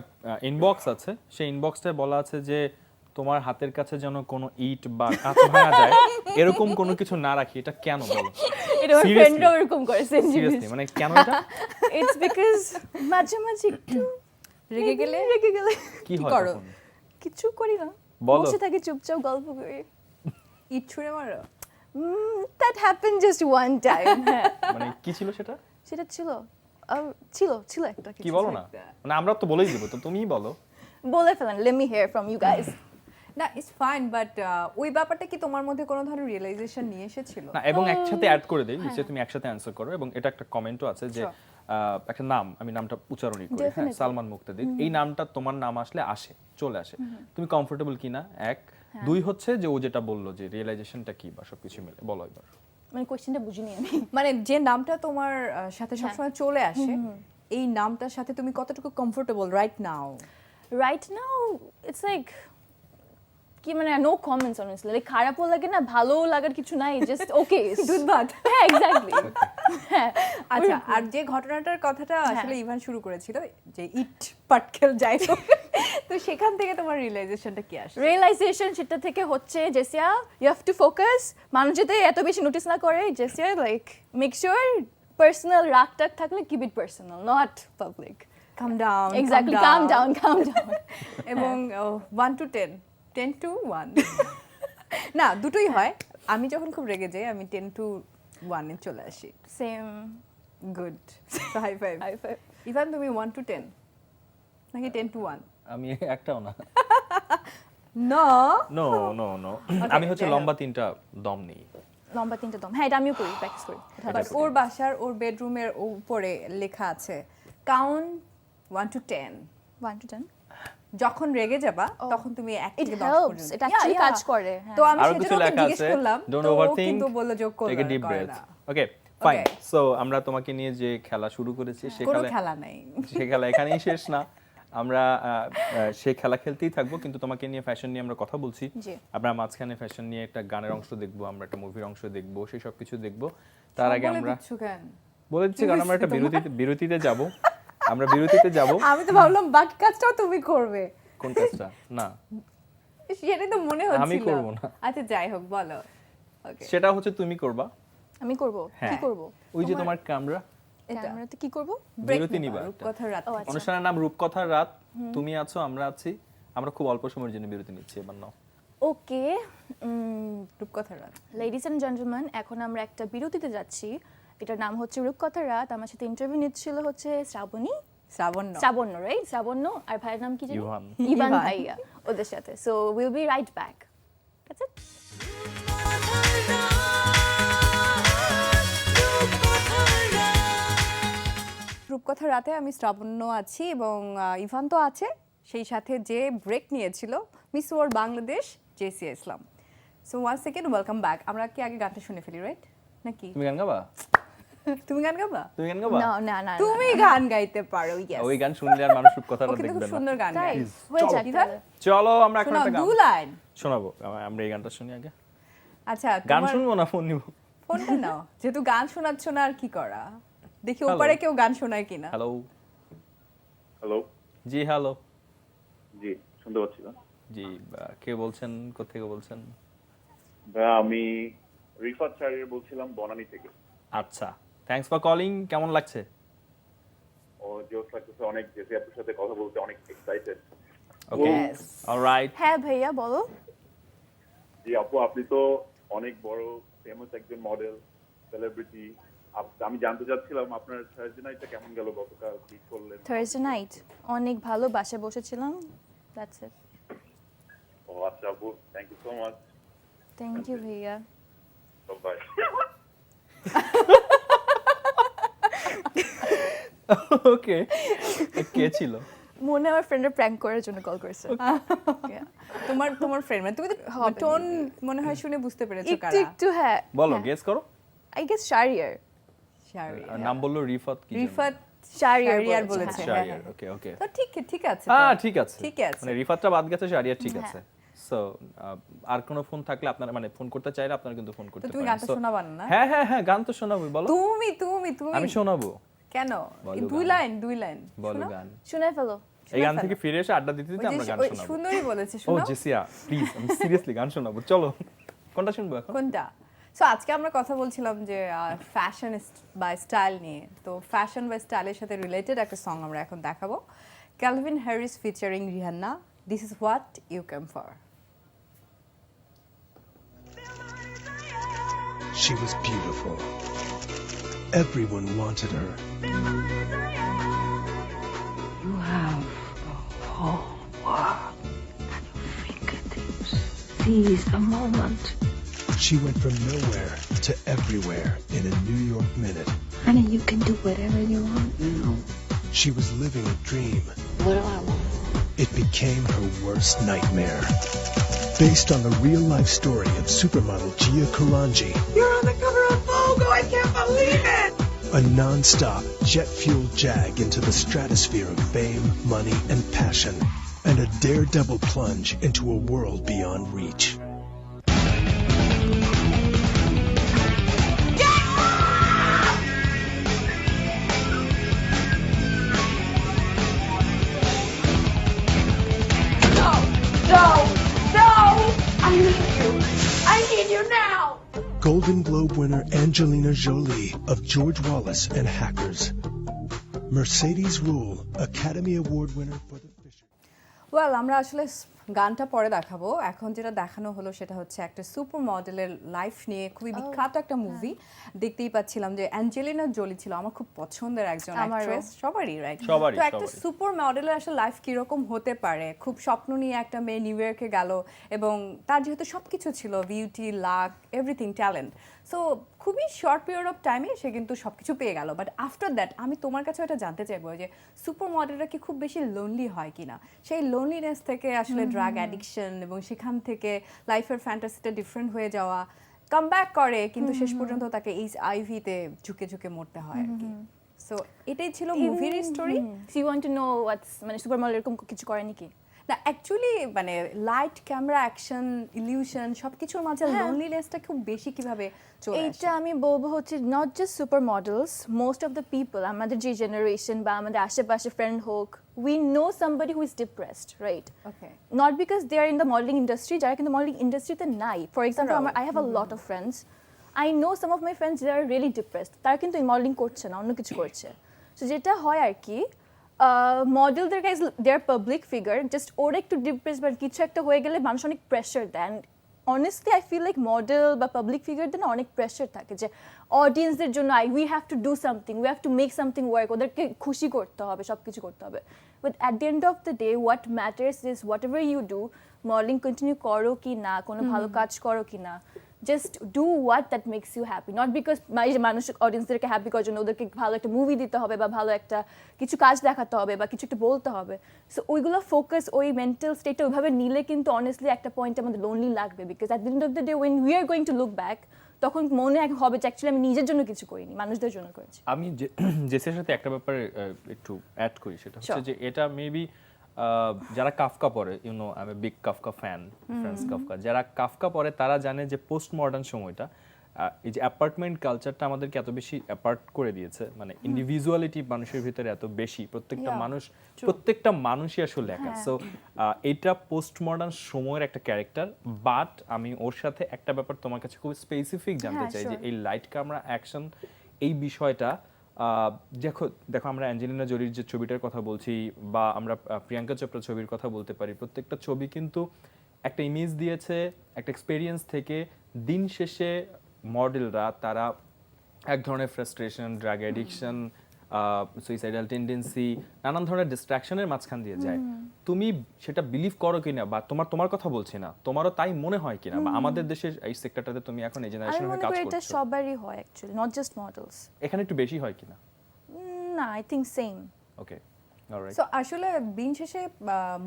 ইনবক্স আছে, সেই ইনবক্সটায় বলা আছে যে তোমার হাতের কাছে যেন কোনো ইট বা কাঁচ ভাঙা যায় এরকম কোনো কিছু না রাখি, এটা কেন বলো? এটা আমার Seriously? ফ্রেন্ডরাও এরকম করে সেম জিনিস সিরিয়াসলি, মানে কেন এটা? ইটস বিকজ মাঝে মাঝে একটু রেগে গেলে কি কি হয় করো? তখন? কিছু করি না বলো। বসে থাকি চুপচাপ গল্প করি ইট ছুঁড়ে মারো? That happen just one time মানে কি ছিল সেটা? সেটা ছিল একটা কি কিছু বলো না, মানে আমরা তো বলেই দিব, তো তুমিই বলো। বলে ফেলেন let me hear from you guys না, ইটস ফাইন, বাট ওই ব্যাপারটা কি তোমার মধ্যে কোনো ধরনের রিয়েলাইজেশন নিয়ে এসেছিল? না, এবং একসাথে অ্যাড করে দেই যে তুমি একসাথে অ্যানসার করো, এবং এটা একটা কমেন্টও আছে যে একটা নাম, আমি নামটা উচ্চারণই করি, হ্যাঁ, Definitely. সালমান মুক্তাদির, এই নামটা তোমার নাম আসলে চলে আসে, তুমি কমফোর্টেবল কিনা, এক দুই হচ্ছে যে ও যেটা বললো যে রিয়েলাইজেশনটা কি বা সবকিছু মিলে বলো এবার। মানে কোশ্চেনটা বুঝিনি আমি মানে যে নামটা তোমার সাথে সবসময় চলে আসে, এই নামটার সাথে তুমি কতটুকু comfortable right now? Right now it's like কি মানে নো কমেন্টস অনেস্টলি লাইক খারাপও লাগে না ভালোও লাগার কিছু নাই জাস্ট ওকে দুধ ভাত। হ্যাঁ এক্স্যাক্টলি হ্যাঁ আচ্ছা, আর যে ঘটনাটার কথাটা আসলে ইভান শুরু করেছিল যে ইট পাটকেল যাই হোক, তো সেখান থেকে তোমার রিয়েলাইজেশনটা কি আসে? রিয়েলাইজেশন সেটা থেকে হচ্ছে জেসিয়া ইউ হ্যাভ টু ফোকাস মানুষ যাতে এত বেশি নোটিস না করে জেসিয়া লাইক মেক শিওর পার্সোনাল রাগ টাগ থাকলে keep it personal not public calm down, exactly calm down এবং 1 to 10, 10 to 1 না, দুটোই হয়। আমি যখন খুব রেগে যাই আমি 10 to 1 এ চলে আসি। Same good, high five. High five ইভান তুমি 1 to 10 নাকি 10 to 1? আমি একটাও না, নো নো নো নো, আমি হচ্ছে লম্বা 3টা দম নেই। লম্বা 3টা দম হ্যাঁ এটা আমিও করি প্র্যাকটিস করি বাট ওর বাসার ওর বেডরুমের উপরে লেখা আছে কাউন্ট 1 to 10। 1 to 10 যখন রেগে যাবা তখন তুমি 1 It থেকে 10 helps, পর্যন্ত। এটা actually Yeah, কাজ yeah. করে, হ্যাঁ। তো আমি আরো সেজন্য কিছু ওকে লেখা জিজ্ঞেস আছে, করলাম, ডোন্ট তো ও ওভারথিংক, কিন্তু বলল যোগ করো, টেক এ ডিপ করে ব্রেথ। না। Okay fine, Okay. সো আমরা তোমাকে নিয়ে যে খেলা শুরু করেছি সে কোনো খেলা খেলা নাই। সে খেলা এখানেই শেষ না, আমরা সে খেলা খেলতেই থাকবো, কিন্তু তোমাকে নিয়ে ফ্যাশন নিয়ে আমরা কথা বলছি, জি। আমরা মাঝখানে ফ্যাশন নিয়ে একটা গানের অংশ দেখবো, আমরা একটা মুভির অংশ দেখবো, সেই সব কিছু দেখবো। তার আগে বলে আমরা দিচ্ছ কেন? বলে দিচ্ছি কারণ আমরা একটা বিরতিতে যাব, আমরা বিরতিতে যাব। আমি তো ভাবলাম বাকি কাজটাও তুমি করবে, কোন কাজটা? না, সেটাই তো মনে হচ্ছিল। আমি করব না। আচ্ছা যাই হোক, বলো। ওকে, সেটা হচ্ছে তুমি করবা। আমি করব কি হ্যাঁ, করব ওই যে তোমার ক্যামেরা, এটা ক্যামেরাতে কি করব ব্রেক বিরতি নিবা, নিবা একটা। রূপকথার রাত ও, থেকে। আচ্ছা। অনুষ্ঠানের নাম রূপকথার রাত, তুমি আছো, আমরা আছি, আমরা খুব অল্প সময়ের জন্য বিরতি নিচ্ছি এবার নাও। ওকে, রূপকথার রাত। লেডিস অ্যান্ড জেন্টলম্যান, এখন আমরা একটা বিরতিতে যাচ্ছি। এটার নাম হচ্ছে রূপকথার রাত। আমার সাথে ইন্টারভিউ নিচ্ছিল হচ্ছে শ্রাবণ্য, রাইট? শ্রাবণ্য আর ভাইয়ের নাম কি জানি? ইভান। ইভান ভাইয়া, ওদের সাথে। So will be right back. That's it. রূপকথার রাতে আমি শ্রাবণ্য আছি এবং ইভান তো আছে, সেই সাথে যে ব্রেক নিয়েছিল Miss World Bangladesh Jessia Islam. So one second, welcome back. আমরা কি আগে গানটা শুনে ফেলি, রাইট নাকি? তুমি গান গাবা? তুমি গান গাবা? তুমি গান গাবা? না, তুমি গান গাইতে পারো, ইয়েস। ওই গান শুনলে আর মানুষ রূপকথার ও রাত কিন্তু খুব দেখবে না। সুন্দর গান তাই গায়। হয়ে যাক ইভান, তাহলে। চলো আমরা এখন শোনাও একটা গান দু লাইন। শোনাবো। আমরা এই গানটা শুনি আগে। আচ্ছা, গান তোমার শুনবো না ফোন নিব? ফোনটা নাও, যেহেতু গান শোনাচ্ছ না আর কি করা, দেখি Hello. ওপারে কেউ গান শোনায় কিনা। হ্যালো। হ্যালো, জি হ্যালো। জি শুনতে পাচ্ছি না। জি, কে বলছেন, কোত্থেকে বলছেন? ভাইয়া আমি রিফাত শাহরিয়ার বলছিলাম বনানী থেকে। আচ্ছা, থ্যাঙ্কস ফর কলিং। কেমন লাগছে? ও জোস লাগতেছে অনেক, জেসি আপুর সাথে কথা বলতে অনেক এক্সাইটেড। ওকে, Yes. অলরাইট। হ্যাঁ ভাইয়া বলো। জি আপু, আপনি তো অনেক বড় ফেমাস একজন মডেল, সেলিব্রিটি। আমি জানতে চাচ্ছিলাম আপনার থার্সডে নাইটটা কেমন গেল গতকাল, কি করলেন? থার্সডে নাইট অনেক ভালো, বাসায় বসেছিলাম। That's it. ও আচ্ছা আপু, thank you so much. Thank you ভাইয়া। বাই। ওকে, কে ছিল? মনে আমার ফ্রেন্ডের প্র্যাঙ্ক করার জন্য কল করেছে। Yeah. তোমার ফ্রেন্ড, মানে তুমি তো হবে টোন মনে হয় শুনে বুঝতে পেরেছো একটু কারা। একটু হ্যাঁ। বলো, গেস করো। I guess Shahriar. শাহরিয়ার। নাম বললো রিফাত কি? রিফাত শাহরিয়ার শাহরিয়ার বলেছে, বলেছে। হ্যাঁ। শাহরিয়ার। ওকে ওকে। তো ঠিক আছে তো। হ্যাঁ ঠিক আছে। ঠিক আছে। মানে রিফাতটা বাদ গেছে, শাহরিয়ার ঠিক হ্যাঁ। আছে। সো আর কোনো ফোন থাকলে আপনারা মানে ফোন করতে চাইলে আপনারা কিন্তু ফোন করতে তো পারেন। তুমি গানটা So, শোনাবা না? হ্যাঁ গান তো শোনাবোই। বলো। তুমি আমি শোনাবো। কেন? বলো এই গান। দুই লাইন বলো শোনাও। গান। শুনে ফেলো। এই গান ফেলো। থেকে ফিরে এসে আড্ডা দিতে দিতে ওই যে আমরা গান ওই শোনাবো। সুন্দরী বলেছে, ও শোনাও। জেসিয়া প্লিজ, আমি সিরিয়াসলি গান শোনাবো। চলো, কোনটা শুনবো এখন? কোনটা? সো আজকে আমরা কথা বলছিলাম যে ফ্যাশন বা স্টাইল নিয়ে। তো ফ্যাশন বা স্টাইলের সাথে রিলেটেড একটা সং আমরা এখন দেখাবো। Calvin Harris featuring Rihanna, this is what you came for. She was beautiful. Everyone wanted her. You have the whole world at your fingertips. Seize the moment. She went from nowhere to everywhere in a New York minute. Honey, you can do whatever you want now. She was living a dream. What do I want? It became her worst nightmare. Based on the real-life story of supermodel Gia Karanji, You're on the cover of Vogue! I can't believe it! a non-stop, jet-fueled jag into the stratosphere of fame, money, and passion, and a daredevil plunge into a world beyond reach. No! I need you! I need you now! Golden Globe winner Angelina Jolie of George Wallace and Hackers. Mercedes Rule, Academy Award winner for The Fisher. Well, আমরা আসলে গানটা পরে দেখাবো। এখন যেটা দেখানো হলো সেটা হচ্ছে একটা সুপার মডেলের লাইফ নিয়ে খুবই বিখ্যাত একটা মুভি। দেখতেই পাচ্ছিলাম যে অ্যাঞ্জেলিনা জোলি ছিল আমার খুব পছন্দের একজন আমারও। অ্যাক্ট্রেস, সবারই রাইট। সবারই, তো একটা সবারই। সুপার মডেলের আসলে লাইফ কিরকম হতে পারে, খুব স্বপ্ন নিয়ে একটা মেয়ে নিউ ইয়র্কে গেল এবং তার যেহেতু সবকিছু ছিল, beauty, lakh, everything, talent. So খুবই শর্ট পিরিয়ড অফ টাইমে সে কিন্তু সবকিছু পেয়ে গেল। বাট আফটার দ্যাট আমি তোমার কাছে এটা জানতে চাইবো যে সুপার মডেলরা কি খুব বেশি লোনলি হয় কিনা, সেই লোনলিনেস থেকে আসলে ড্রাগ অ্যাডিকশন এবং সেখান থেকে লাইফের ফ্যান্টাসিটা ডিফারেন্ট হয়ে যাওয়া, কাম ব্যাক করে কিন্তু শেষ পর্যন্ত তাকে এই আইভিতে ঝুঁকে ঝুঁকে মরতে হয় আর কি। সো এটাই ছিল মুভির story. You want to know what's, মানে সুপার মডেল এরকম কিছু করে নাকি? না অ্যাকচুয়ালি মানে লাইট, ক্যামেরা, অ্যাকশন, ইলিউশন সবকিছুর মাঝে হ্যাঁ। লোনলিনেসটা খুব বেশি কিভাবে চলে আসে? এইটা আমি বলবো হচ্ছে not just supermodels, most of the people, আমাদের যে জেনারেশন বা আমাদের আশেপাশে ফ্রেন্ড হোক, we know somebody who is depressed, right? Okay, not because they are in the modelling industry, যারা কিন্তু মডেলিং ইন্ডাস্ট্রিতে নাই। ফর এক্সাম্পল আমার I have a lot of friends, I know some of my friends they are really depressed, তারা কিন্তু মডেলিং করছে না, অন্য কিছু করছে। সো যেটা হয় আর কি, মডেলদের গাইজ দে আর পাবলিক ফিগার, জাস্ট ওরা একটু ডিপ্রেস বা কিছু একটা হয়ে গেলে মানুষ অনেক প্রেশার দেন। Honestly I feel like model বা পাবলিক ফিগারদের না অনেক প্রেশার থাকে যে অডিয়েন্সদের জন্য we have to do something, we have to make something work, ওদেরকে খুশি করতে হবে, সব কিছু করতে হবে। But at the end of the day what matters is whatever you do, modelling continue করো কি না, কোনো ভালো কাজ করো কি না, just do what that makes you happy, not because মানুষ অডিয়েন্সদেরকে হ্যাপি করার জন্য ওদেরকে ভালো একটা মুভি দিতে হবে বা ভালো একটা কিছু কাজ দেখাতে হবে বা কিছু একটা বলতে হবে। সো ওইগুলো ফোকাস, ওই মেন্টাল স্টেটটা ওইভাবে নিলে কিন্তু অনেস্টলি একটা পয়েন্টে আমাদের লোনলি লাগবে, because at the end of the day when we are going to look back, তখন মনে হবে যে অ্যাকচুয়ালি আমি নিজের জন্য কিছু করিনি, মানুষদের জন্য করেছি। আমি জেসের সাথে একটা ব্যাপারে একটু অ্যাড করি, সেটা হচ্ছে যে এটা মেবি যারা কাফকা পড়ে, YONO I M a big Kafka fan, France Kafka, যারা কাফকা পড়ে তারা জানে যে পোস্ট মডার্ন সময়টা এই যে অ্যাপার্টমেন্ট কালচারটা আমাদেরকে এত বেশি অ্যাপার্ট করে দিয়েছে, মানে ইন্ডিভিজুয়ালিটি মানুষের ভিতরে এত বেশি, প্রত্যেকটা মানুষই আসলে একা। সো এটা পোস্ট মডার্ন সময়ের একটা ক্যারেক্টার, বাট আমি ওর সাথে একটা ব্যাপার তোমার কাছে খুব স্পেসিফিক জানতে চাই যে এই লাইট ক্যামেরা অ্যাকশন এই বিষয়টা দেখো আমরা অ্যাঞ্জেলিনা জোলির যে ছবিটার কথা বলছি বা আমরা প্রিয়াঙ্কা চোপড়া ছবির কথা বলতে পারি, প্রত্যেকটা ছবি কিন্তু একটা ইমেজ দিয়েছে একটা এক্সপেরিয়েন্স থেকে। দিন শেষে মডেলরা তারা এক ধরনের frustration, drug addiction, suicidal tendency, নানান ধরনের ডিস্ট্রাকশনের মাঝখান দিয়ে যায়। তুমি সেটা বিলিভ করো কিনা, বা তোমার কথা বলছি না, তোমারও তাই মনে হয় কিনা, বা আমাদের দেশের এই সেক্টরটাতে তুমি এখন এই আমি জেনারেশনের মনে কাজ করি এটা করছো, সবারই হয় অ্যাকচুয়ালি, নট জাস্ট মডেলস। এখানে একটু বেশি হয় কিনা? না, I think same. Okay, alright. So আসলে দিন শেষে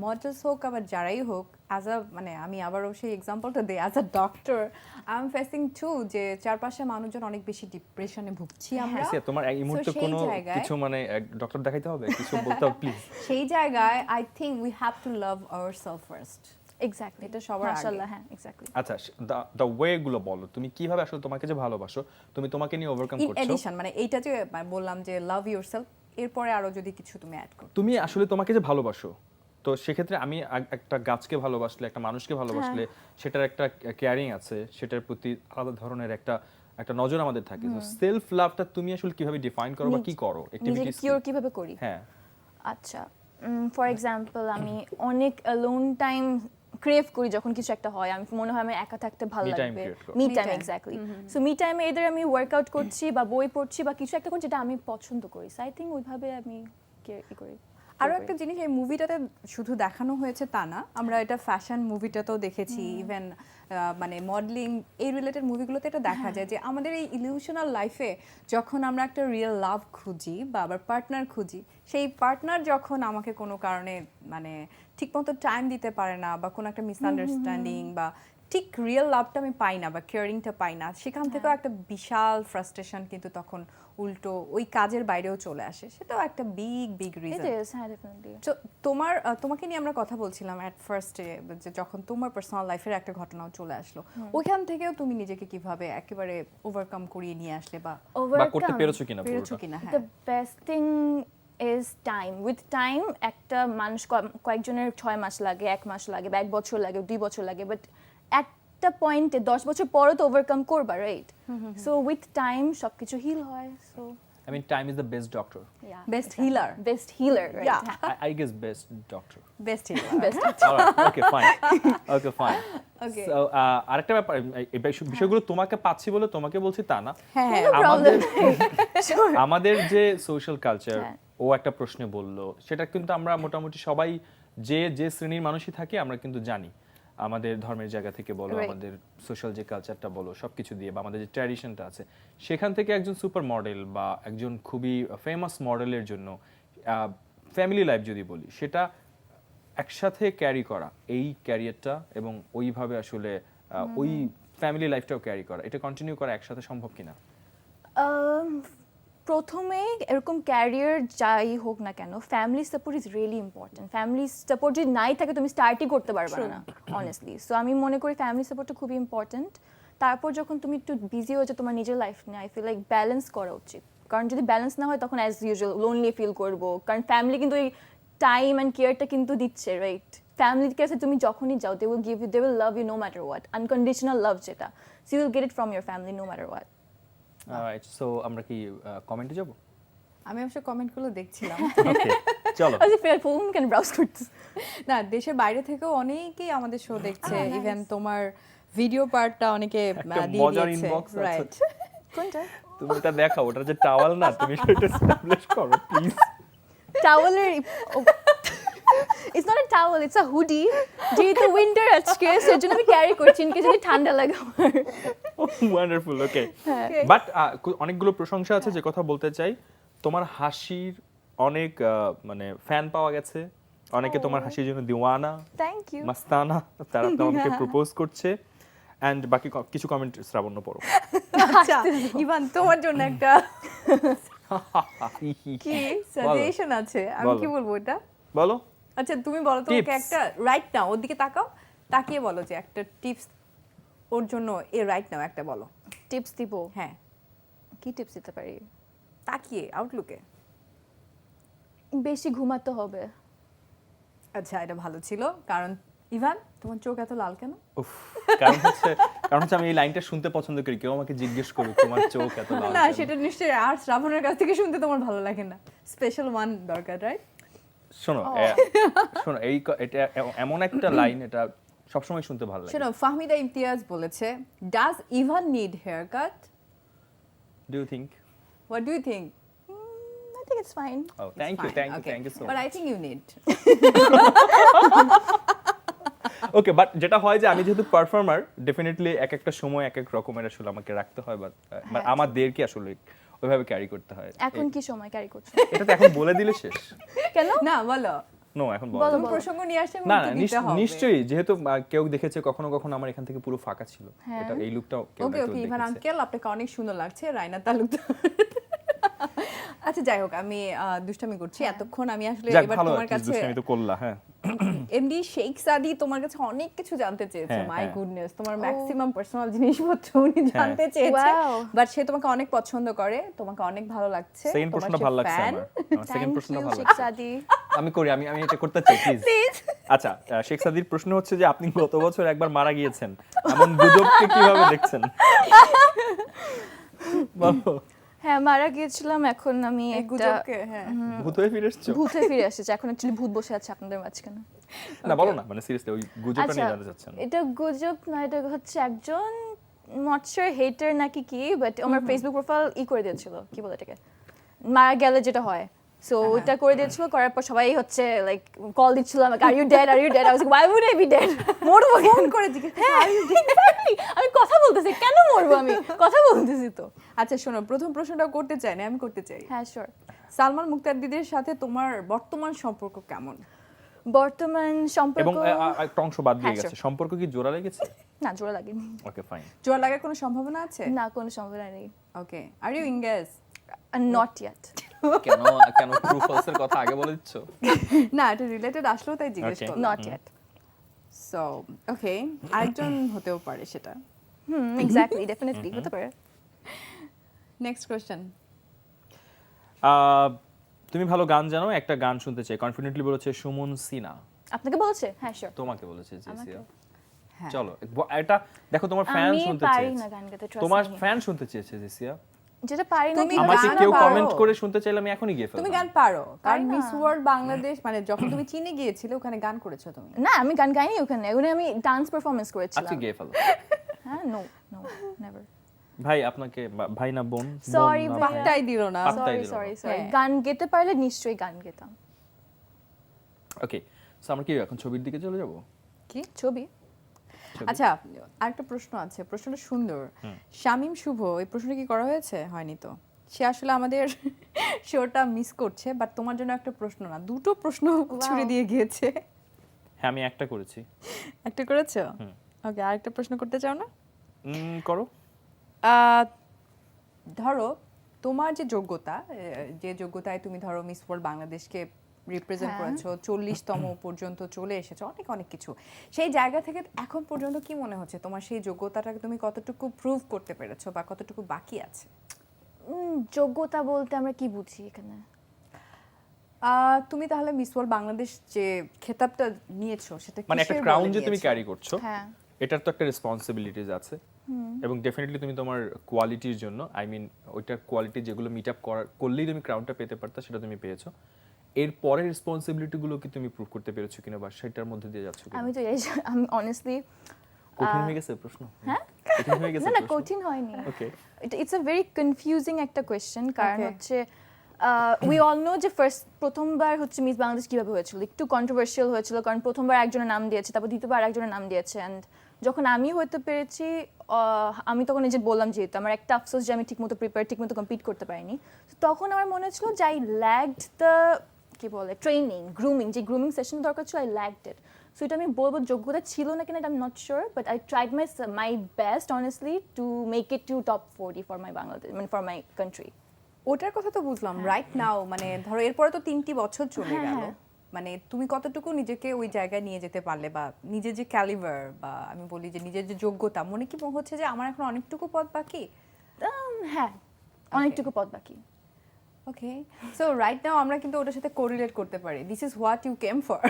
মডেলস হোক আবার যারাই হোক, অ্যাজ আ মানে আমি আবারও সেই এক্সাম্পলটা দিই, as a doctor I am facing to যে চারপাশে মানুষজন অনেক বেশি ডিপ্রেশনে ভুগছি আমরা। তোমার এই মুহূর্তে So, সেই কোনো জায়গায়- কিছু মানে ডক্টর দেখাইতে হবে, কিছু বলতে হবে প্লিজ? সেই জায়গায় I think we have two love ourself first. Exactly, এটা সবার আগে। মাশাআল্লাহ, হ্যাঁ এক্স্যাক্টলি। আচ্ছা, দ্য ওয়ে গুলো বলো, তুমি কিভাবে আসলে তোমাকে যে ভালোবাসো, তুমি তোমাকে নিয়ে ওভারকাম ইন করছো, এডিশন মানে এইটা যে বললাম যে লাভ ইয়োরসেলফ, এরপরে আরো যদি কিছু তুমি অ্যাড করো। তুমি আসলে তোমাকে যে ভালোবাসো, তো সেক্ষেত্রে আমি একটা গাছকে ভালোবাসলে, একটা মানুষকে ভালোবাসলে, সেটার একটা কেয়ারিং আছে, সেটার প্রতি আলাদা ধরনের একটা নজর আমাদের থাকে। সেলফ লাভটা তুমি আসলে কিভাবে ডিফাইন করো বা কি করো, নিজেকে অ্যাক্টিভিটিস কিওর কিভাবে করি? হ্যাঁ, আচ্ছা, ফর এক্সাম্পল আমি অনেক অ্যালোন টাইম ক্রেভ করি যখন কিছু একটা হয়, আমি মনে হয় আমি একা থাকতে ভালো Me time লাগবে, create করো। Me Me time time. Exactly. So me টাইমে এদের আমি ওয়ার্কআউট করছি বা বই পড়ছি বা কিছু একটা করছি যেটা আমি পছন্দ করি। সো আই থিঙ্ক ওইভাবে আমি কি করি। আরো একটা জিনিস, এই মুভিটাতে শুধু দেখানো হয়েছে তা না, আমরা এটা ফ্যাশন মুভিটাতেও দেখেছি, ইভেন মানে মডেলিং এই রিলেটেড মুভিগুলোতে এটা দেখা যায় যে আমাদের এই ইলিউশনাল লাইফে যখন আমরা একটা রিয়েল লাভ খুঁজি বা আবার পার্টনার খুঁজি, সেই পার্টনার যখন আমাকে কোনো কারণে মানে ঠিকমতো টাইম দিতে পারে না বা কোনো একটা মিসআন্ডারস্ট্যান্ডিং বা ঠিক রিয়েল লাভটা আমি পাই না বা কেয়ারিংটা পাই না, সেখান থেকেও একটা বিশাল ফ্রাস্ট্রেশন কিন্তু তখন উল্টো ওই কাজের বাইরেও চলে আসে, সেটাও একটা বিগ ইট রিজন। ইজ, হ্যাঁ ডেফিনেটলি। তোমাকে নিয়ে আমরা কথা বলছিলাম অ্যাট ফার্স্টে, যে যখন তোমার পার্সোনাল লাইফের একটা ঘটনাও চলে আসলো, ওইখান থেকেও তুমি নিজেকে কিভাবে একেবারে ওভারকাম করিয়ে নিয়ে আসলে বা বা করতে পেরেছো কিনা পেরেছো পুরোটা? কিনা? হ্যাঁ, the best thing is time. With time একটা মানুষ কয়েকজনের 6 মাস লাগে, 1 মাস লাগে বা 1 বছর লাগে, 2 বছর লাগে, বাট একটা পয়েন্টে 10 বছর পরও তো ওভারকাম করবা, রাইট? সো উইথ টাইম সবকিছু হিল হয়। So I mean, time is the best doctor. Best healer. Best healer, right? Yeah. I guess best doctor. Best healer. All right, okay, fine. Okay, fine. Okay. So, আরেকটা ব্যাপার, এই বিষয়গুলো তোমাকে পাচ্ছি বলে তোমাকে বলছি তা না। হ্যাঁ, আমাদের আমাদের যে সোশ্যাল কালচার, হ্যাঁ। ও একটা প্রশ্নে বললো, সেটা কিন্তু আমরা মোটামুটি সবাই যে শ্রেণীর মানুষই থাকে আমরা কিন্তু জানি। আমাদের ধর্মের জায়গা থেকে বলো, Right. আমাদের সোশ্যাল যে কালচারটা বলো, সবকিছু দিয়ে বা আমাদের যে ট্র্যাডিশনটা আছে, সেখান থেকে একজন সুপার মডেল বা একজন খুবই ফেমাস মডেলের জন্য ফ্যামিলি লাইফ যদি বলি, সেটা একসাথে ক্যারি করা, এই ক্যারিয়ারটা এবং ওইভাবে আসলে ওই ফ্যামিলি লাইফটাও ক্যারি করা, এটা কন্টিনিউ করা একসাথে সম্ভব কিনা? প্রথমে এরকম ক্যারিয়ার যাই হোক না কেন, family support is really important. Family support যদি নাই থাকে তুমি স্টার্টই করতে পারবে না, অনেস্টলি। সো আমি মনে করি ফ্যামিলি সাপোর্টটা খুবই ইম্পর্টেন্ট। তারপর যখন তুমি একটু বিজি হয়ে যাও তোমার নিজের লাইফ নিয়ে, আই ফিল লাইক ব্যালেন্স করা উচিত। কারণ যদি ব্যালেন্স না হয় তখন অ্যাজ ইউজুয়াল লোনলি ফিল করবো, কারণ ফ্যামিলি কিন্তু এই টাইম অ্যান্ড কেয়ারটা কিন্তু দিচ্ছে, রাইট? ফ্যামিলির কাছে তুমি যখনই যাও, they will give you, they will love you no matter what, unconditional love যেটা, so you will get it from your family no matter what. So আমরা কি কমেন্টে যাব? আমি অবশ্য কমেন্টগুলো দেখছিলাম। ওকে, চলো আচ্ছা ফোন কেন ব্রাউজ করতেছ? না, দেশের বাইরে থেকেও অনেকেই আমাদের শো দেখছে, ইভেন তোমার ভিডিও পার্টটা অনেকে দিয়ে মজার দিয়েছে, inbox আছে। রাইট? কোনটা? তুমি এটা দেখাও, ওটা যে টাওয়াল না, তুমি সেটা এস্টাবলিশ করো প্লিজ। টাওয়ালের It's not a towel, it's a hoodie. যেহেতু উইন্টার আজকে সেজন্য আমি ক্যারি করছি ইনকে যদি ঠান্ডা লাগে আমার। ওয়ান্ডারফুল, ওকে। হ্যাঁ। বাট অনেকগুলো প্রশংসা আছে যে কথা বলতে চাই। তোমার হাসির অনেক মানে ফ্যান পাওয়া গেছে, অনেকে তোমার হাসির জন্য দিওয়ানা, থ্যাংক ইউ। মাস্তানা, তারা তোমাকে প্রপোজ করছে। এন্ড বাকি কিছু কমেন্ট শ্রাবণ্য পড়ো। আচ্ছা ইভান, তোমার জন্য একটা কি সাজেশন আছে, আমি বলো। কি বলবো এটা? বলো। আচ্ছা তুমি বলো, তোমাকে Tips. একটা রাইট নাও, ওর দিকে তাকাও, তাকিয়ে বলো যে একটা টিপস ওর জন্য রাইট নাও একটা বলো। টিপস দিব। হ্যাঁ, কি টিপস দিতে পারি? তাকিয়ে আউটলুকে। বেশি ঘুমাতে হবে। আচ্ছা এটা ভালো ছিল, কারণ ইভান তোমার চোখ এত লাল কেন? উফ, কারণ হচ্ছে আমি এই লাইনটা শুনতে পছন্দ করি, কেউ আমাকে জিজ্ঞেস করুক তোমার চোখ এত লাল না কেন? সেটা নিশ্চয়ই আর শ্রাবণের কাছ থেকে শুনতে তোমার ভালো লাগে না, স্পেশাল ওয়ান দরকার, রাইট? শোনো শোনো, এটা এমন একটা লাইন, এটা সবসময় শুনতে ভালো লাগে। শোনো, ফাহমিদা ইমতিয়াজ বলেছে, does Evan need hair cut? Do you think? What do you think? I think it's fine. Oh thank you, thank you so but much. I think you need. Okay, but যেটা হয় যে আমি যেহেতু পারফর্মার, ডেফিনেটলি এক একটা সময় এক এক রকমের আসলে আমাকে রাখতে হয়, বা আমাদেরকে আসলে ওইভাবে ক্যারি করতে হয়। এখন কি সময় ক্যারি করছো? এটা তো এখন বলে দিলে শেষ। কেন? না বলো, নো, এখন বলো। বলো। তুমি প্রসঙ্গ নিয়ে আসলে না উত্তর না, দিতে হবে। নিশ্চয়ই, যেহেতু কেউ দেখেছে কখনো কখনো আমার এখান থেকে পুরো ফাঁকা ছিল, হ্যাঁ। এটা এই লুকটাও কেউ ওকে না কেউ ওকে, ইভান দেখেছে। আঙ্কেল আপনাকে অনেক সুন্দর লাগছে, রায়না তালুকদার। আচ্ছা যাই হোক, আমি দুষ্টামি করছি এতক্ষণ, আমি আসলে যাক, এবার ভালো, তোমার at least কাছে দুষ্টামি তো করলা, হ্যাঁ। এমডি শেখ সাদি তোমার কাছে অনেক কিছু জানতে চেয়েছে, হ্যাঁ, মাই হ্যাঁ। গুডনেস, তোমার ম্যাক্সিমাম পার্সোনাল জিনিসপত্র উনি জানতে চেয়েছে, Wow. বাট সে তোমাকে অনেক পছন্দ করে, তোমাকে অনেক ভালো লাগছে, সেকেন্ড তোমার প্রশ্নটা সে ভালো লাগছে fan। আমার সেকেন্ড Thank প্রশ্নটা you, ভালো শেখ লাগছে। সাদি। আমি করি, আমি এটা করতে চাই প্লিজ। আচ্ছা, শেখ সাদির প্রশ্ন হচ্ছে যে আপনি গত বছর একবার মারা গিয়েছেন, এমন গুজবকে কিভাবে দেখছেন? বলো। হ্যাঁ মারা গিয়েছিলাম, এখন আমি এই একটা গুজবকে, হ্যাঁ ভূত হয়ে ফিরে এসছো? ভূতে ফিরে এসেছি, এখন অ্যাকচুয়ালি ভূত বসে আছে আপনাদের মাঝখানে। না বলো না, মানে সিরিয়াসলি ওই গুজবটা আচ্ছা নিয়ে জানতে চাচ্ছেন। এটা গুজব না, এটা হচ্ছে একজন নট শিওর হেটার নাকি কি, বাট আমার ফেসবুক প্রোফাইল করে দিয়েছিল, কি বলে এটাকে, মারা গেলে যেটা হয়, সো ওটা করে দিয়েছিল, করার পর সবাই হচ্ছে লাইক কল দিচ্ছিল আমাকে, are you dead, are you dead, I was like why would I be dead, মরবো ফোন করে জিজ্ঞেস করছে, হ্যাঁ আমি কথা বলতেছি, কেন মরবো, আমি কথা বলতেছি তো। আচ্ছা শোনো, প্রথম প্রশ্নটাও করতে চাই না, আমি করতে চাই। হ্যাঁ শিওর। সালমান মুক্তাদিদের সাথে তোমার বর্তমান সম্পর্ক কেমন? বর্তমান সম্পর্ক এবং একটা অংশ বাদ দিয়ে হ্যাঁ, গেছে, সম্পর্ক কি জোড়া লেগেছে? না জোড়া লাগেনি, ওকে ফাইন। জোর লাগার কোনো সম্ভাবনা আছে? না কোনো সম্ভাবনা নেই, okay, are you engage? Not yet. কেন ট্রু ফলস এর কথা আগে বলে দিচ্ছ? না, এটা রিলেটেড আসলেও তাই জিজ্ঞেস Okay. করলাম। Not yet. সো ওকে, আরেকজন হতেও পারে সেটা। এক্স্যাক্টলি, ডেফিনেটলি হতে পারে। Next question. তুমি ভালো গান জানো, একটা গান শুনতে চাই। কনফিডেন্টলি বলেছে সুমন সিনা। আপনাকে বলেছে? হ্যাঁ শিওর। তোমাকে বলেছে জেসিয়া। হ্যাঁ। চলো এটা দেখো, তোমার ফ্যান আমি শুনতে পারি চেয়েছে, না গান গাইতে, trust তোমার me। ফ্যান শুনতে চেয়েছে জেসিয়া। যেটা পারি না তুমি কি আমাকে গান কেউ পারো? কমেন্ট করে শুনতে চাইলে আমি এখনই গিয়ে তুমি ফেলবো। গান পারো, কারণ পারি না। মিস ওয়ার্ল্ড বাংলাদেশ, মানে যখন তুমি চীনে গিয়েছিলে ওখানে গান করেছো তুমি। না আমি গান গাইনি ওখানে, ওখানে আমি ডান্স পারফরম্যান্স আচ্ছা করেছিলাম। গিয়ে ফেলো। হ্যাঁ নো নো নেভার। ভাই আপনাকে ভাই না বোন? Sorry, বোন না ভাইয়া। ভাই? পাত্তাই দিল না। পাত্তাই সরি দিল না। সরি সরি, হ্যাঁ। গান গেতে পারলে নিশ্চয়ই গান গেতাম। ওকে, সো আমরা কি এখন ছবির দিকে চলে যাব? কি ছবি? আচ্ছা, আরেকটা প্রশ্ন আছে, প্রশ্নটা সুন্দর। শামীম শুভ, এই প্রশ্নটা কি করা হয়েছে? হয়নি তো। সে আসলে আমাদের শোটা মিস করছে, বাট তোমার জন্য একটা প্রশ্ন না, দুটো প্রশ্ন ছুড়ে দিয়ে গিয়েছে। হ্যাঁ আমি একটা করেছি। একটা করেছো? ওকে, আরেকটা প্রশ্ন করতে চাও না? করো। ধরো তোমার যে যোগ্যতা, যে যোগ্যতায় তুমি ধরো মিস ওয়ার্ল্ড বাংলাদেশকে রিপ্রেজেন্ট হ্যাঁ। করেছো, 40তম পর্যন্ত চলে এসেছো, অনেক অনেক কিছু, সেই জায়গা থেকে এখন পর্যন্ত কি মনে হচ্ছে তোমার সেই যোগ্যতাটাকে তুমি কতটুকু প্রুভ করতে পেরেছো বা কতটুকু বাকি আছে? যোগ্যতা বলতে আমরা কি বুঝি এখানে? তুমি তাহলে মিস ওয়ার্ল্ড বাংলাদেশ যে খেতাবটা নিয়েছো সেটা মানে একটা কিসের ক্রাউন বলে যে তুমি নিয়েছো? ক্যারি করছো, হ্যাঁ এটার তো একটা রেসপন্সিবিলিটিস আছে, এবং ডেফিনেটলি তুমি তোমার কোয়ালিটির জন্য, আই মিন ওইটার কোয়ালিটি যেগুলো মিট আপ করলেই তুমি ক্রাউনটা পেতে পারতা, সেটা তুমি পেয়েছো। এর পরের রেসপন্সিবিলিটি গুলো কি তুমি প্রুভ করতে পেরেছো কিনা বা সেটার মধ্যে দিয়ে যাচ্ছো কিনা? আমি তো আমি অনেস্টলি কঠিন হয়ে গেছে প্রশ্ন? হ্যাঁ? কঠিন হয়ে গেছে না না প্রশ্ন? কঠিন হয়নি। Okay it's a very confusing একটা কোয়েশ্চেন, কারণ Okay. হচ্ছে উই অল নো যে প্রথমবার হচ্ছে মিস বাংলাদেশ কিভাবে হয়েছিল, একটু কন্ট্রোভার্সিয়াল হয়েছিল, কারণ প্রথমবার একজনের নাম দিয়েছে, তারপর দ্বিতীয়বার একজনের নাম দিয়েছে। অ্যান্ড যখন আমি হইতে পেরেছি, আমি তখন নিজে বললাম, যেহেতু আমার একটা আফসোস যে আমি ঠিকমতো ঠিকমতো কমপ্লিট করতে পারিনি। তো তখন আমার মনে হচ্ছিল যে আই ল্যাগড দ্য কি বলে ট্রেনিং, গ্রুমিং, যে গ্রুমিং সেশন দরকার ছিল, আই ল্যাগড ইট। সো এটা আমি বলবো যোগ্যতা ছিল না কিনা, I am not sure, but I tried my best honestly to make it to top 40 for my Bangladesh, মানে ফর মাই কান্ট্রি। ওটার কথা তো বুঝলাম, রাইট নাও মানে ধরো এরপরে তো 3টি বছর চলে হ্যাঁ, গেল, হ্যাঁ। মানে তুমি কতটুকু নিজেকে ওই জায়গায় নিয়ে যেতে পারলে, বা নিজের যে ক্যালিবার বা আমি বলি যে নিজের যে যোগ্যতা, মনে কি হচ্ছে যে আমার এখন অনেকটুকু পথ বাকি? হ্যাঁ, অনেকটুকু পথ বাকি। ওকে, সো রাইট নাও আমরা কিন্তু ওটার সাথে কোরিলেট করতে পারি, this is what you came for.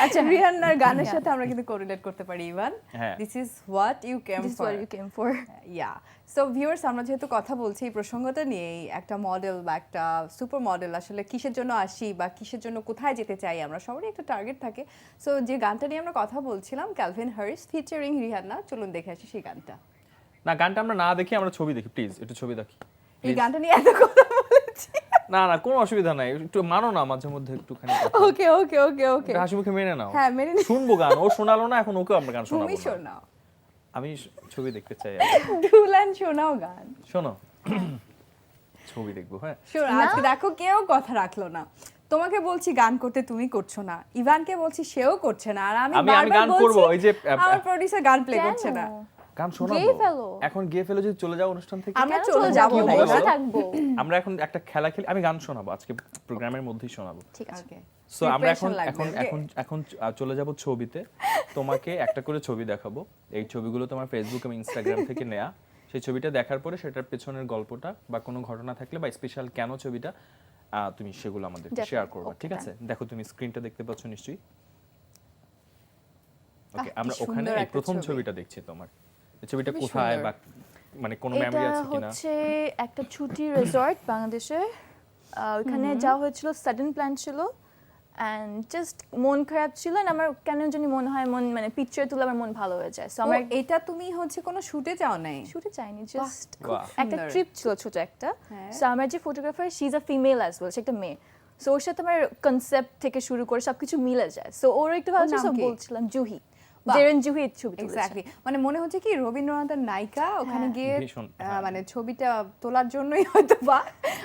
আচ্ছা, রিহান্নার গানের সাথে আমরা কিন্তু কোরিলেট করতে পারি ইভান, হ্যাঁ। This is what you came This is for. what you came for. Yeah, so viewers, আমরা যেহেতু কথা বলছি এই প্রসঙ্গটা নিয়েই, একটা মডেল বা একটা সুপার মডেল আসলে কিসের জন্য আসি বা কিসের জন্য কোথায় যেতে চাই, আমরা সবারই একটা টার্গেট থাকে। সো যে গানটা নিয়ে আমরা কথা বলছিলাম, ক্যালভিন হারিস ফিচারিং রিহান্না, চলুন দেখে আসি সেই গানটা। না, গানটা আমরা না দেখি, আমরা ছবি দেখি, প্লিজ একটু ছবি দেখি। এই Please. গানটা নিয়ে এত কথা বলেছি। না না, কোনো অসুবিধা নাই, একটু মানো না মাঝে মধ্যে একটুখানি কথা। ওকে ওকে ওকে ওকে, একটু হাসি মুখে মেনে নাও। হ্যাঁ, মেনে নিই। শুনবো গান, ও শোনালো না, এখন ওকেও আমরা গান শোনাবো তুমি না। শোনাও, আমি ছবি দেখতে চাই। দুলান শোনাও গান। শোনো, ছবি দেখবো। হ্যাঁ, শোনো, আজকে দেখো কেউ কথা রাখলো না, তোমাকে বলছি গান করতে, তুমি করছো না, ইভানকে বলছি সেও করছে না, আর আমি আমি বারবার গান করবো, বলছি ওই যে আমার প্রোডিউসার গান প্লে কেন? করছে না। গান গেয়ে শোনাবো। ফেলো। এখন গিয়ে ফেলো, যদি চলে যাও অনুষ্ঠান থেকে। আমরা কেন চলে যাবো কি না, বলো? বসে ইভান। থাকবো। আমরা এখন একটা খেলা খেলি, আমি গান শোনাবো আজকে প্রোগ্রামের মধ্যেই শোনাবো। ঠিক আছে। Okay. সো আমরা এখন Preparation লাগবে, এখন okay? এখন এখন চলে যাব ছবিতে। তোমাকে একটা করে ছবি দেখাবো, এই ছবিগুলো তোমার ফেসবুক এবং ইনস্টাগ্রাম থেকে নেয়া। সেই ছবিটা দেখার পরে সেটার পেছনের গল্পটা বা কোনো ঘটনা থাকলে বা স্পেশাল কেন ছবিটা, তুমি সেগুলো আমাদের Definitely, শেয়ার করবে, okay, ঠিক আছে? দেখো তুমি স্ক্রিনটা দেখতে পাচ্ছ নিশ্চয়ই। ওকে, কি আমরা ওখানে সুন্দর এই একটা প্রথম ছবি। ছবিটা দেখছি তোমার। এই ছবিটা খুবই কোথায় সুন্দর। বা মানে কোনো এটা মেমরি আছে কিনা? হচ্ছে একটা ছুটি রিসর্ট বাংলাদেশে, ওখানে যাওয়া হয়েছিল, সাডেন প্ল্যান ছিল, অ্যান্ড জাস্ট মন খারাপ ছিল, and আমার কেন জানি মনে হয় মানে পিকচার তুলে আমার মন ভালো হয়ে যায়। সো ও, আমার এটা তুমি হচ্ছে কোনো শুটে যাও নাই? শুটে চাইনি, জাস্ট বাহ। একটা সুন্দর। ট্রিপ ছিল ছোট একটা। হ্যাঁ। সো আমার যে photographer, she is a female as well, সে একটা মেয়ে। সো ওর সাথে আমার কনসেপ্ট থেকে শুরু করে সবকিছু মিলে যায়। সো ওর একটু ভালো ওর ছিল, নাম সো কি? বলছিলাম জুহি, বাহ। জেরেন জুহি এই ছবি তুলেছে। এক্স্যাক্টলি, মানে মনে হচ্ছে কি রবীন্দ্রনাথের নায়িকা ওখানে হ্যাঁ। গিয়ে ভীষণ, হ্যাঁ। মানে ছবিটা তোলার জন্যই হয়তো বা,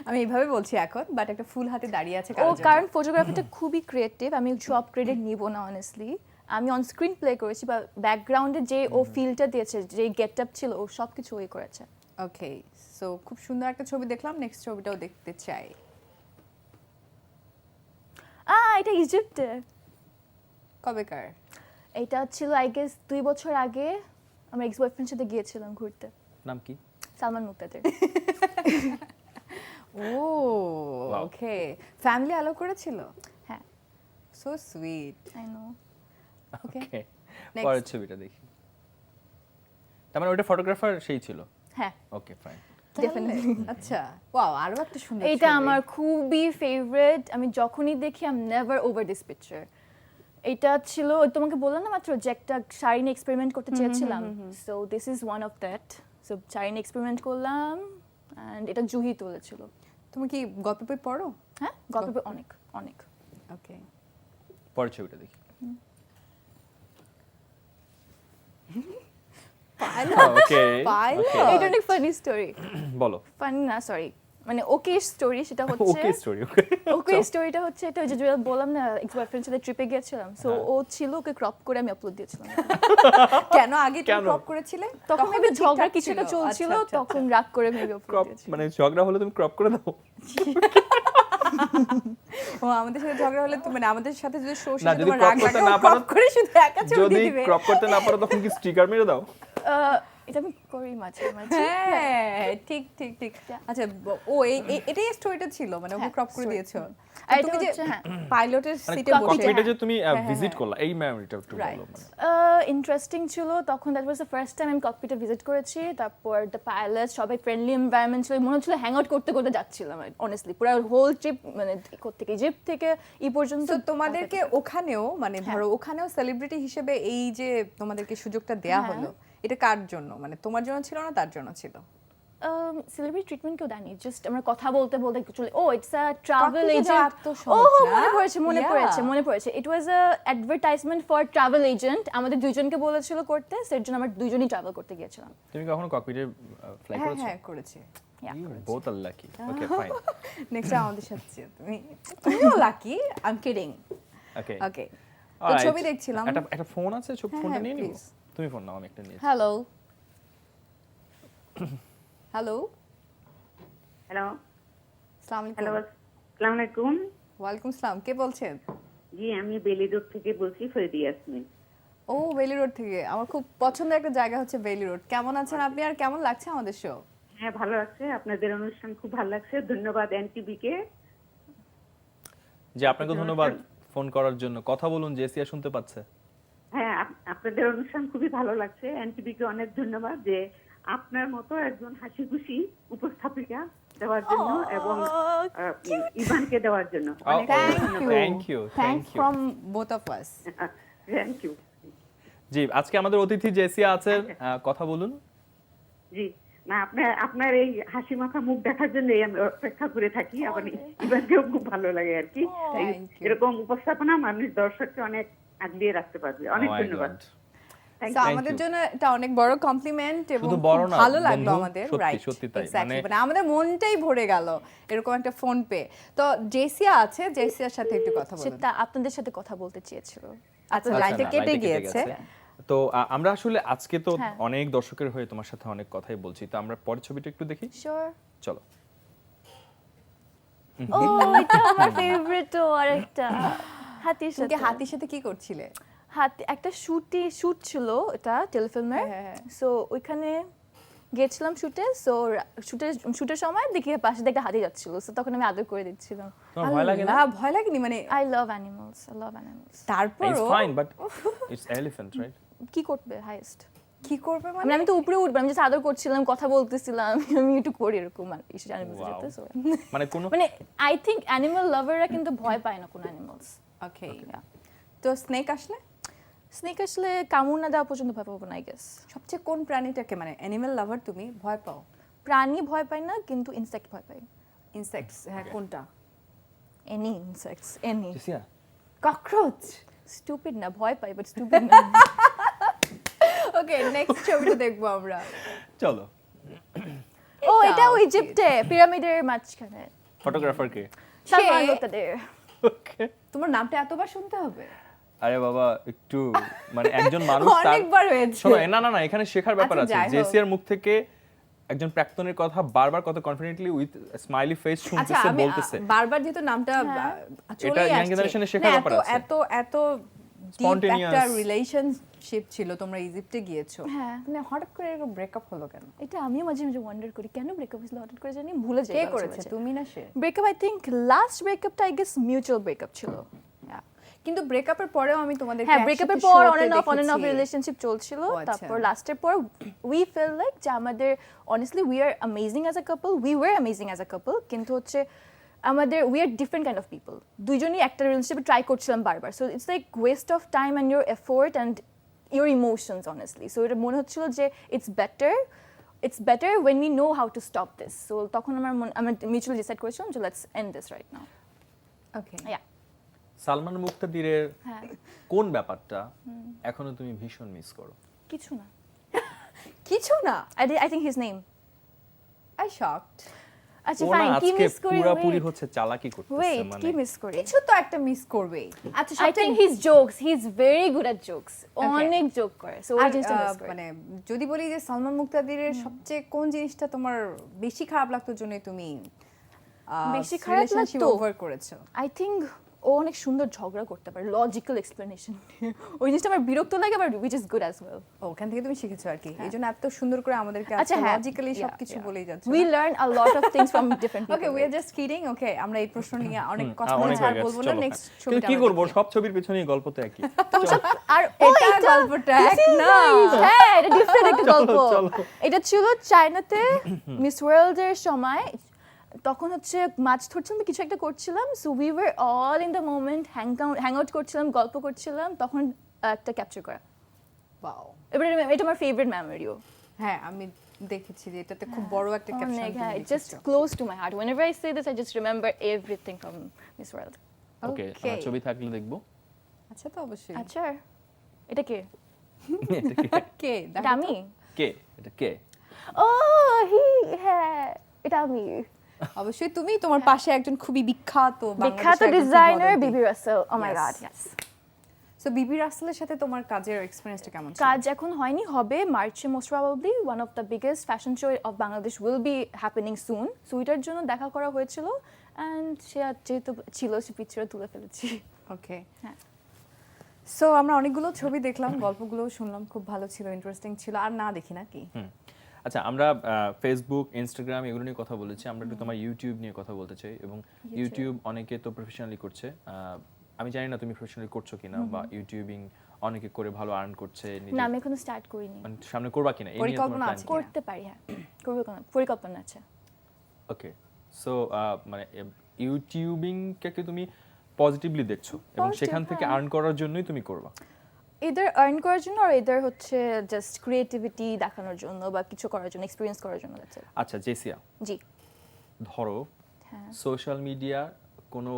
আমি এইভাবে বলছি এখন, বাট একটা ফুল হাতে দাঁড়িয়ে আছে ও কারোর জন্য। কারণ ফটোগ্রাফিটা খুবই ক্রিয়েটিভ, আমি সব ক্রেডিট নিব না অনেস্টলি। আমি অন স্ক্রিন প্লে করেছি, বা ব্যাকগ্রাউন্ডে যে ও ফিলটা দিয়েছে, যে গেট আপ ছিল, ও সব কিছু ওই করেছে। ওকে, সো খুব সুন্দর একটা ছবি দেখলাম, নেক্সট ছবিটাও দেখতে চাই। এটা ইজিপ্টে। কবেকার? এটা ছিল আই গেস 2 বছর আগে, আমার এক্স বয়ফ্রেন্ডের সাথে গিয়েছিলাম ঘুরতে, নাম কি? সালমান মুক্তাদের। ও Wow. ওকে, ফ্যামিলি অ্যালাউ করেছিল? হ্যাঁ, so sweet. I know. Okay, okay, Next. পরের ছবিটা দেখি। তার মানে ওটা ফটোগ্রাফার সেই ছিল। হ্যাঁ, ওকে, ফাইন। ডেফিনেটলি। আচ্ছা, ওয়াও, আরো একটা সুন্দর এটা ছবি। আমার খুবই ফেভারিট, আমি যখনই দেখি I am never over this picture. এটা ছিল, ওই তোমাকে বললাম না মাত্র যে একটা শাড়ি নিয়ে এক্সপেরিমেন্ট করতে চেয়েছিলাম, so this is one of that. So sari নিয়ে এক্সপেরিমেন্ট করলাম, অ্যান্ড এটা জুহি তুলেছিল। তুমি কি গল্প বই পড়ো? হ্যাঁ, গল্প অনেক অনেক। ওকে, পরের ছবিটা দেখি। ওকে, Pilot? ওকে, এটা অনেক ফানি স্টোরি, বলো। ফানি না সরি, মানে ওকে স্টোরি। সেটা হচ্ছে ওকে স্টোরি, ওকে। ওকে স্টোরিটা হচ্ছে এটা, ওই যে বললাম না এক্স বয়ফ্রেন্ডের সাথে ট্রিপে গিয়েছিলাম, সো ও ছিল, ওকে ক্রপ করে আমি আপলোড দিয়েছিলাম। কেন আগে তুমি কেন? ক্রপ করেছিলে? তখন তো মেবি ঝগড়া ঠিকঠাক কিছু একটা ছিল। চলছিল, আচ্ছা, আচ্ছা, তখন রাগ করে মেবি আপলোড ক্রপ দিয়েছি। মানে ঝগড়া হলে তুমি ক্রপ করে দাও? ও আমাদের সাথে ঝগড়া হলে মানে আমাদের সাথে যদি শো না, শেষে যদি তোমার crop রাগ করতে লাগে, না ও পারো, crop করে শুধু একা ছবি যদি দিয়ে দিবে। ক্রপ করতে না পারো তখন কি স্টিকার মেরে দাও? এটা আমি করি মাঝে মাঝে হ্যাঁ ঠিক ঠিক ঠিক Yeah. আচ্ছা এটাই স্টোরিটা ছিল মানে ওকে হ্যাঁ, ক্রপ করে story. দিয়েছো আর এটা তুমি যে হচ্ছে, হ্যাঁ। পাইলটের মানে সিটে বসে ককপিটে যে তুমি হ্যাঁ, ভিজিট হ্যাঁ। করলা এই মেমোরিটা একটু বলো Right. মানে ইন্টারেস্টিং ছিল তখন that was the first time আমি ককপিটে ভিজিট করেছি তারপর দ্য পাইলট সবাই ফ্রেন্ডলি এনভায়রনমেন্ট ছিল মনে হচ্ছিল হ্যাং আউট করতে করতে যাচ্ছিলাম অনেস্টলি পুরো হোল ট্রিপ মানে থেকে ইজিপ্ট থেকে এই পর্যন্ত তো তোমাদেরকে ওখানেও মানে ধরো ওখানেও সেলিব্রিটি হিসেবে এই যে তোমাদেরকে সুযোগটা দেয়া হ্যাঁ। হলো এটা কার জন্য মানে তোমার জন্য ছিল না তার জন্য ছিল সেলিব্রিটি ট্রিটমেন্ট কেউ দেয়নি জাস্ট আমরা কথা বলতে বলতে চলে ও ইটস আ ট্রাভেল ককপিটে এজেন্ট যাওয়া তো ও সহজ না? মনে Yeah. পড়েছে ইট ওয়াজ আ অ্যাডভার্টাইজমেন্ট ফর ট্রাভেল এজেন্ট আমাদের দুইজনকে বলেছিল করতে সেটার জন্য আমরা দুইজনই ট্রাভেল করতে গিয়েছিলাম তুমি কখনো ককপিটে ফ্লাই হ্যাঁ করেছো হ্যাঁ করেছি Yeah. বোথ আর লাকি ওকে ফাইন নেক্সট আমাদের সাথে তুমিও লাকি আই এম কিডিং ওকে ওকে তো ছবি দেখছিলাম একটা ফোন আছে হ্যাঁ, ফোনটা হ্যাঁ, নিয়ে নিব please. তুমি ফোন নাও আমি একটা নিয়েছি হ্যালো হ্যালো হ্যালো আসসালামু হ্যালো আলাইকুম আসসালামু আলাইকুম ওয়ালাইকুম আসসালাম কে বলছেন জি আমি বেলি রোড থেকে বলছি ফরিদি ইয়াসমিন ও বেলি রোড থেকে আমার খুব পছন্দের একটা জায়গা হচ্ছে বেলি রোড কেমন আছেন আপনি আর কেমন লাগছে আমাদের শো হ্যাঁ ভালো আছে আপনাদের অনুষ্ঠান খুব ভালো লাগছে ধন্যবাদ এনটিভি কে যে আপনাকে ধন্যবাদ ফোন করার জন্য কথা বলুন জেসিয়া শুনতে পাচ্ছে হ্যাঁ আপনাদের অনুষ্ঠান খুবই ভালো লাগছে এনটিভি কে অনেক ধন্যবাদ যে আপনার মতো একজন হাসি খুশি উপস্থাপিকা দেওয়ার জন্য এবং ইভানকে দেওয়ার জন্য অনেক thank you thanks from both of us thank you ji আজকে আমাদের অতিথি জেসিয়া আছে কথা বলুন জি না আপনার এই হাসি মাখা মুখ দেখার জন্যই আমি অপেক্ষা করে থাকি আবার ইভানকেও খুব ভালো লাগে আর কি thank you. এরকম উপস্থাপনা মানুষ দর্শককে অনেক আগলিয়ে রাখতে পারবে অনেক Oh my ধন্যবাদ God. Thank So, you. আমাদের জন্য এটা অনেক বড় কমপ্লিমেন্ট এবং শুধু বড় খুব না, ভালো লাগলো বন্ধু, আমাদের সত্যি, রাইট সত্যি তাই। এক্স্যাক্টলি মানে- মানে আমাদের মনটাই ভরে গেল এরকম একটা ফোন পে তো জেসিয়া আছে জেসিয়ার সাথে একটু কথা বলুন সেটা আপনাদের সাথে কথা বলতে চেয়েছিল আচ্ছা আচ্ছা, লাইনটা না, কেটে লাইনটা গিয়েছে গেছে। তো আমরা আসলে আজকে তো হ্যাঁ। অনেক দর্শকের হয়ে তোমার সাথে অনেক কথাই বলছি তো আমরা পরের ছবিটা একটু দেখি শিওর চলো ও এটা আমার ফেভারিট আরেকটা হাতির তুমি সাথে কি হাতির সাথে কি করছিলে হাতি একটা শুট ছিল এটা টেলিফিল্মের হ্যাঁ, হ্যাঁ, হ্যাঁ। সো ওইখানে গেছিলাম শুটে সো শুটের সময় দেখি পাশে দিয়ে একটা হাতি যাচ্ছিল সো তখন আমি আদর করে দিচ্ছিলাম তোমার ভয় লাগে না আল্লাহ, ভয় লাগেনি মানে আই লাভ অ্যানিমালস ইটস তারপরও fine but it's elephant right কি করবে হাইয়েস্ট কি করবে মানে মানে আমি তো উপরে উঠবো আমি জাস্ট আদর করছিলাম কথা বলতেছিলাম আমি একটু করি এরকম আর অ্যানিমালস Wow. যেতে so মানে কোনো মানে আই থিংক অ্যানিমাল লাভাররা কিন্তু ভয় পায় না কোনো অ্যানিমালস ওকে তো স্নেক আসলে স্নেক আসলে কামড় না দেওয়া পর্যন্ত ভয় পাবো না আই গেস সবচেয়ে কোন প্রাণীটাকে মানে অ্যানিমাল লাভার তুমি ভয় পাও প্রাণী ভয় পায় না কিন্তু ইনসেক্ট ভয় পায় ইনসেক্টস হ্যাঁ কোনটা any insects any জেসিয়া cockroach stupid না ভয় পাই বাট স্টুপিড না ওকে নেক্সট ছবিটা দেখবো আমরা চলো ও এটা এটাও ইজিপ্টে পিরামিডের মাঝখানে ফটোগ্রাফার কে সালমান তাদের ওকে তোমার নামটা এতবার শুনতে হবে আরে বাবা একটু মানে একজন মানুষ তার অনেকবার হয়েছে শোনো না এখানে শেখার ব্যাপার আচ্ছা, আছে যাই হোক। জেসিয়ার মুখ থেকে একজন প্রাক্তনের কথা বারবার কত কনফিডেন্টলি উইথ স্মাইলি ফেস আচ্ছা শুনতেছে আমি বলতেছে বারবার যেহেতু নামটা চলে এটা young আসছে generation এ শেখার না, ব্যাপার আছে। এত এত deep Spontaneous. একটা রিলেশনশিপ ছিল তোমরা ইজিপ্টে গিয়েছো হ্যাঁ। মানে হঠাৎ করে এরকম ব্রেকআপ হলো কেন এটা আমিও মাঝে মাঝে ওয়ান্ডার করি কেন ব্রেকআপ হয়েছিল হঠাৎ করে জানি ভুলে যাই কে করেছে তুমি না সে ব্রেকআপ আই থিংক লাস্ট ব্রেকআপটা আই গেস মিউচুয়াল ব্রেকআপ ছিল Yeah. কিন্তু ব্রেকআপের পরেও আমি তোমাদের হ্যাঁ ব্রেকআপের পর অন এন্ড অফ রিলেশনশিপ চলছিল ও, আচ্ছা। তারপর লাস্টের পর উই ফিল লাইক যে আমাদের honestly we are amazing as a couple we were amazing as a couple কিন্তু হচ্ছে আমাদের we are different kind of people দুইজনই একটা রিলেশনশিপে ট্রাই করছিলাম বারবার so it's like waste of time and your effort and your emotions honestly so এটা মনে হচ্ছিল যে it's better when we know how to stop this so তখন আমরা মিউচুয়ালি ডিসাইড করেছিলাম যে let's end this right now ওকে ইয়া সালমান মুক্তাদিরের হ্যাঁ কোন ব্যাপারটা এখনো তুমি ভীষণ মিস করো কিছু না কিছু না I think his name I shocked আচ্ছা ও না ফাইন কি আজকে মিস করি পুরোপুরি হচ্ছে চালাকি করতেছে ওয়েট মানে কি মিস করি কিছু তো একটা মিস করবেই আচ্ছা I think his jokes. He's very good at jokes. Okay. অনেক জোক করে। So ওই আর, জিনিসটা মিস করি। মানে যদি বলি যে সালমান মুক্তাদিরের সবচেয়ে কোন জিনিসটা তোমার বেশি খারাপ লাগতো জন্য তুমি বেশি খারাপ লাগতো? ওভার করেছো I think ও অনেক সুন্দর ঝগড়া করতে পারে, লজিক্যাল এক্সপ্লেনেশন। ওই জিনিসটা আমার বিরক্ত লাগে, আবার which is good as well. ওখান থেকে তুমি শিখেছো আর কি, এই জন্য এত সুন্দর করে আমাদেরকে আচ্ছা, হ্যাঁ, লজিক্যালি yeah, সবকিছু yeah. বলেই যাচ্ছে। We learn a lot of things from different people. Okay, we are just kidding. Okay, আমরা এই প্রশ্ন নিয়ে অনেক কথা অনেক বলেছি, আর হয়ে গেছে, বলবো না। চলো। নেক্সট কিন্তু ছবিটা কি আমরা করবো, দেখি। সব ছবির পিছনেই গল্প তো একই। আর এটা গল্পটা এক না। হ্যাঁ, এটা ডিফারেন্ট একটা গল্প। চলো। এটা ছিল চায়নাতে মিস ওয়ার্ল্ডের সময়। তখন হচ্ছে মাছ ধরছিলাম, কিছু একটা করছিলাম, so we were all in the moment, hang out করছিলাম, গল্প করছিলাম, তখন একটা ক্যাপচার করা। Wow. এবারে এটা আমার ফেভারিট মেমোরিও। হ্যাঁ, আমি দেখেছি যে এটাতে খুব বড় একটা ক্যাপশন অনেক, হ্যাঁ, তুমি জাস্ট লিখেছো। Close to my heart. Whenever I say this, I just remember everything from Miss World. Okay, Okay. ছবি থাকলে দেখবো। আচ্ছা, তো অবশ্যই। আচ্ছা, এটা কে? এটা কে? কে দেখো এটা তো? আমি? কে এটা কে? ও হ্যাঁ, এটা আমি। অবশ্যই তুমি। তোমার পাশে একজন খুবই বিখ্যাত বিখ্যাত ডিজাইনার বিবি রাসেল। ও মাই Yes. God, yes. সো বিবি রাসেলের সাথে তোমার কাজের এক্সপেরিয়েন্সটা কেমন ছিল? কাজ এখন হয়নি, হবে মার্চে most probably. One of the biggest fashion show off Bangladesh will be happening soon. So এটার জন্য দেখা করা হয়েছিল, অ্যান্ড সে যেহেতু ছিল, সে পিকচার তুলে ফেলেছি। ওকে, হ্যাঁ। সো আমরা অনেকগুলো ছবি দেখলাম, গল্পগুলো শুনলাম, খুব ভালো ছিল, ইন্টারেস্টিং ছিল। আর না দেখি নাকি? আচ্ছা, আমরা ফেসবুক, ইনস্টাগ্রাম এগুলো নিয়ে কথা বলেছি, আমরা একটু তোমার ইউটিউব নিয়ে কথা বলতে চাই। এবং ইউটিউব অনেকে তো প্রফেশনালি করছে, আমি জানি না তুমি প্রফেশনালি করছো কিনা, বা ইউটিউবিং অনেকে করে ভালো আর্ন করছে নিজে, না, আমি এখনো স্টার্ট করিনি। মানে সামনে করবা কিনা এই নিয়ে তোমার পরিকল্পনা প্ল্যান আছে কি? কিনা? করতে পারি, হ্যাঁ, করবো, কোনো পরিকল্পনা আছে। ওকে, সো মানে ইউটিউবিংকে তুমি পজিটিভলি দেখছো এবং Positive, সেখান থেকে হ্যাঁ। আর্ন করার জন্যই তুমি করবা? এদের আর্ন করার জন্য, আর এদের হচ্ছে জাস্ট ক্রিয়েটিভিটি দেখানোর জন্য বা কিছু করার জন্য, এক্সপিরিয়েন্স করার জন্য। that's it. আচ্ছা জেসিয়া, জি, ধরো হ্যাঁ। সোশ্যাল মিডিয়া কোনো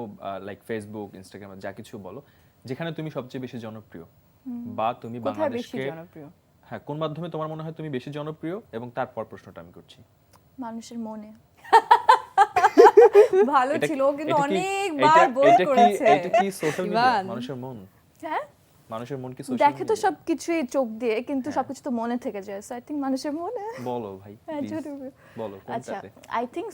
লাইক ফেসবুক, ইনস্টাগ্রাম যা কিছু বলো, যেখানে তুমি সবচেয়ে বেশি জনপ্রিয়, বা তুমি কোথায় বেশি বাংলাদেশকে, জনপ্রিয়? হ্যাঁ, কোন মাধ্যমে তোমার মনে হয় তুমি বেশি জনপ্রিয়? এবং তারপর প্রশ্নটা আমি করছি, মানুষের মনে। ভালো এটা- ছিল, ও কিন্তু এটা কি- অনেকবার এটা- বোল্ড এটা কি- করেছে। এটা কি সোশ্যাল মিডিয়া? ইভান। মানুষের মন, হ্যাঁ, মানুষের মন কি সোশ্যাল দেখে তো মিডিয়া? সবকিছুই চোখ দিয়ে, কিন্তু সবকিছু তো মনে থেকে যায়। সো আই থিঙ্ক মানুষের মনে। বলো ভাই, হ্যাঁ, please, জরুরি। বলো আচ্ছা, কোনটাতে? আই থিঙ্ক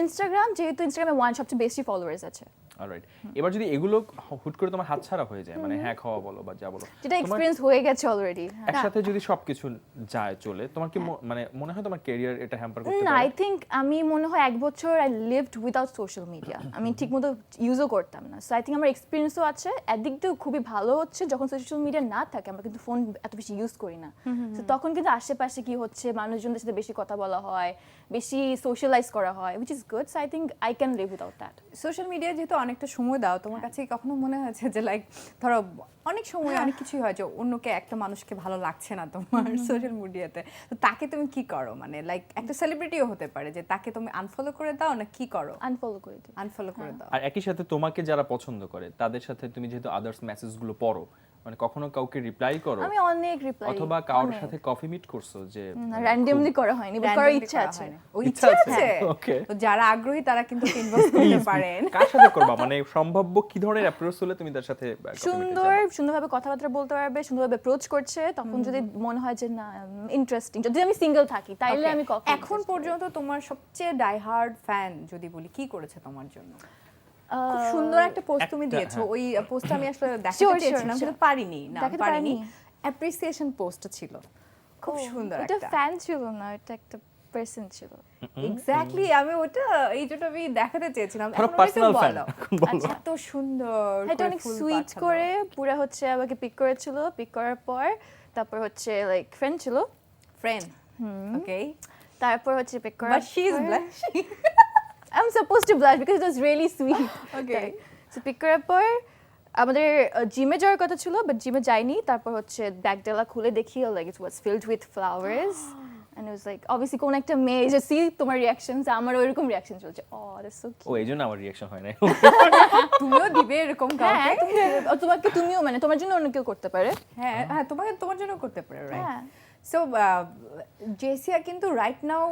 ইনস্টাগ্রাম, যেহেতু ইনস্টাগ্রামে সবচেয়ে বেশি ফলোয়ার্স আছে, অলরাইট, এবার যদি এগুলো হুট করে তোমার হাতছাড়া হয়ে যায়, মানে হ্যাক হওয়া বলো বা যা বলো, যেটা তোমার এক্সপিরিয়েন্স হয়ে গেছে অলরেডি। একসাথে যদি সবকিছু যায় চলে, তোমার কি মানে মনে হয় তোমার ক্যারিয়ার এটা হ্যাম্পার করতে না, পারে? আই থিঙ্ক আমি মনে হয় 1 বছর I lived without social media. আমি ঠিকমতো ইউজও করতাম না। সো আই থিঙ্ক আমার এক্সপিরিয়েন্সও আছে। একদিক দিয়ে খুবই ভালো হচ্ছে, যখন সোশ্যাল মিডিয়া না থাকে আমরা কিন্তু ফোন এত বেশি ইউজ করি না। তো তখন কিন্তু আশেপাশে কি হচ্ছে, মানুষজনদের সাথে বেশি কথা বলা হয়, বেশি সোশ্যালাইজ করা হয়, which is good. So I think I can live without that. Social media যেহেতু অনেকটা সময় দাও, তোমার কাছে কি কখনো মনে হয়েছে যে লাইক ধরো অনেক সময় অনেক কিছুই হয় যে অন্যকে, একটা মানুষকে ভালো লাগছে না তোমার সোশ্যাল মিডিয়াতে, তো তাকে তুমি কি করো? মানে লাইক একটা সেলিব্রিটিও হতে পারে, যে তাকে তুমি আনফলো করে দাও না কি করো? আনফলো করে দিই। আনফলো করে দাও। আর একই সাথে তোমাকে যারা পছন্দ করে তাদের সাথে তুমি যেহেতু আদার্স মেসেজগুলো পড়ো, মানে কখনো কাউকে রিপ্লাই করো, আমি অনেক রিপ্লাই, অথবা কারোর সাথে কফি মিট করছো যে র্যান্ডমলি করা হয়নি, বাট করার Randomly ইচ্ছা করা আছে। হয় না। ও ইচ্ছা ইচ্ছা আছে? আছে? Okay. তো যারা আগ্রহী তারা কিন্তু ইনবক্স করতে পারেন। কার সাথে করবা, মানে সম্ভাব্য কি ধরনের অ্যাপ্রোচ হলে তুমি তার সাথে coffee meet এ সুন্দরভাবে কথাবার্তা বলতে পারবে, সুন্দরভাবে অ্যাপ্রোচ করছে, তখন যদি মনে হয় যে না ইন্টারেস্টিং, যদি আমি সিঙ্গেল থাকি তাইলে Okay. আমি এখন পর্যন্ত তোমার সবচেয়ে ডাইহার্ড ফ্যান যদি বলি, কি করেছে তোমার জন্য? খুব সুন্দর একটা পোস্ট তুমি দিয়েছো, ওই পোস্টটা আমি আসলে দেখাতে Sure, চেয়েছিলাম sure. কিন্তু পারিনি। না, দেখাতে পারিনি। পারিনি? অ্যাপ্রিসিয়েশন পোস্ট ছিল, খুব সুন্দর এটা একটা। ফ্যান ছিল না, এটা একটা পার্সন ছিল। এক্স্যাক্টলি, আমি ওটা এই জন্য আমি দেখাতে চেয়েছিলাম। ধরো এখন ওটা পার্সোনাল একটু ফ্যান, বলো। বলো। এত সুন্দর এটা করে অনেক ফুল সুইট পাঠালো। করে পুরো হচ্ছে আমাকে পিক করেছিল, পিক করার পর তারপর হচ্ছে লাইক ফ্রেন্ড ছিল, ফ্রেন্ড। ওকে, তারপর হচ্ছে পিক করার but she is blushing. I'm supposed to blush because it was really sweet. Okay. So pick করার পর আমাদের জিমে যাওয়ার কথা ছিল, বাট জিমে যাইনি। তারপর হচ্ছে ব্যাগডালা খুলে দেখি like it was filled with flowers, and it was like obviously কোন একটা মেয়ে যে সি তোমার রিঅ্যাকশনস, আমার ওইরকম রিঅ্যাকশন চলছে। ও দ্যাটস সো ও এইজন্য আমার রিঅ্যাকশন হয় না। তুমিও দিবে এরকম হ্যাঁ, কাউকে? তোমাকে তুমিও মানে তোমার জন্য অন্য কেউ করতে পারে। হ্যাঁ হ্যাঁ, তোমাকে তোমার জন্য করতে পারে, রাইট? হ্যাঁ। সো জেসিয়া কিন্তু রাইট নাও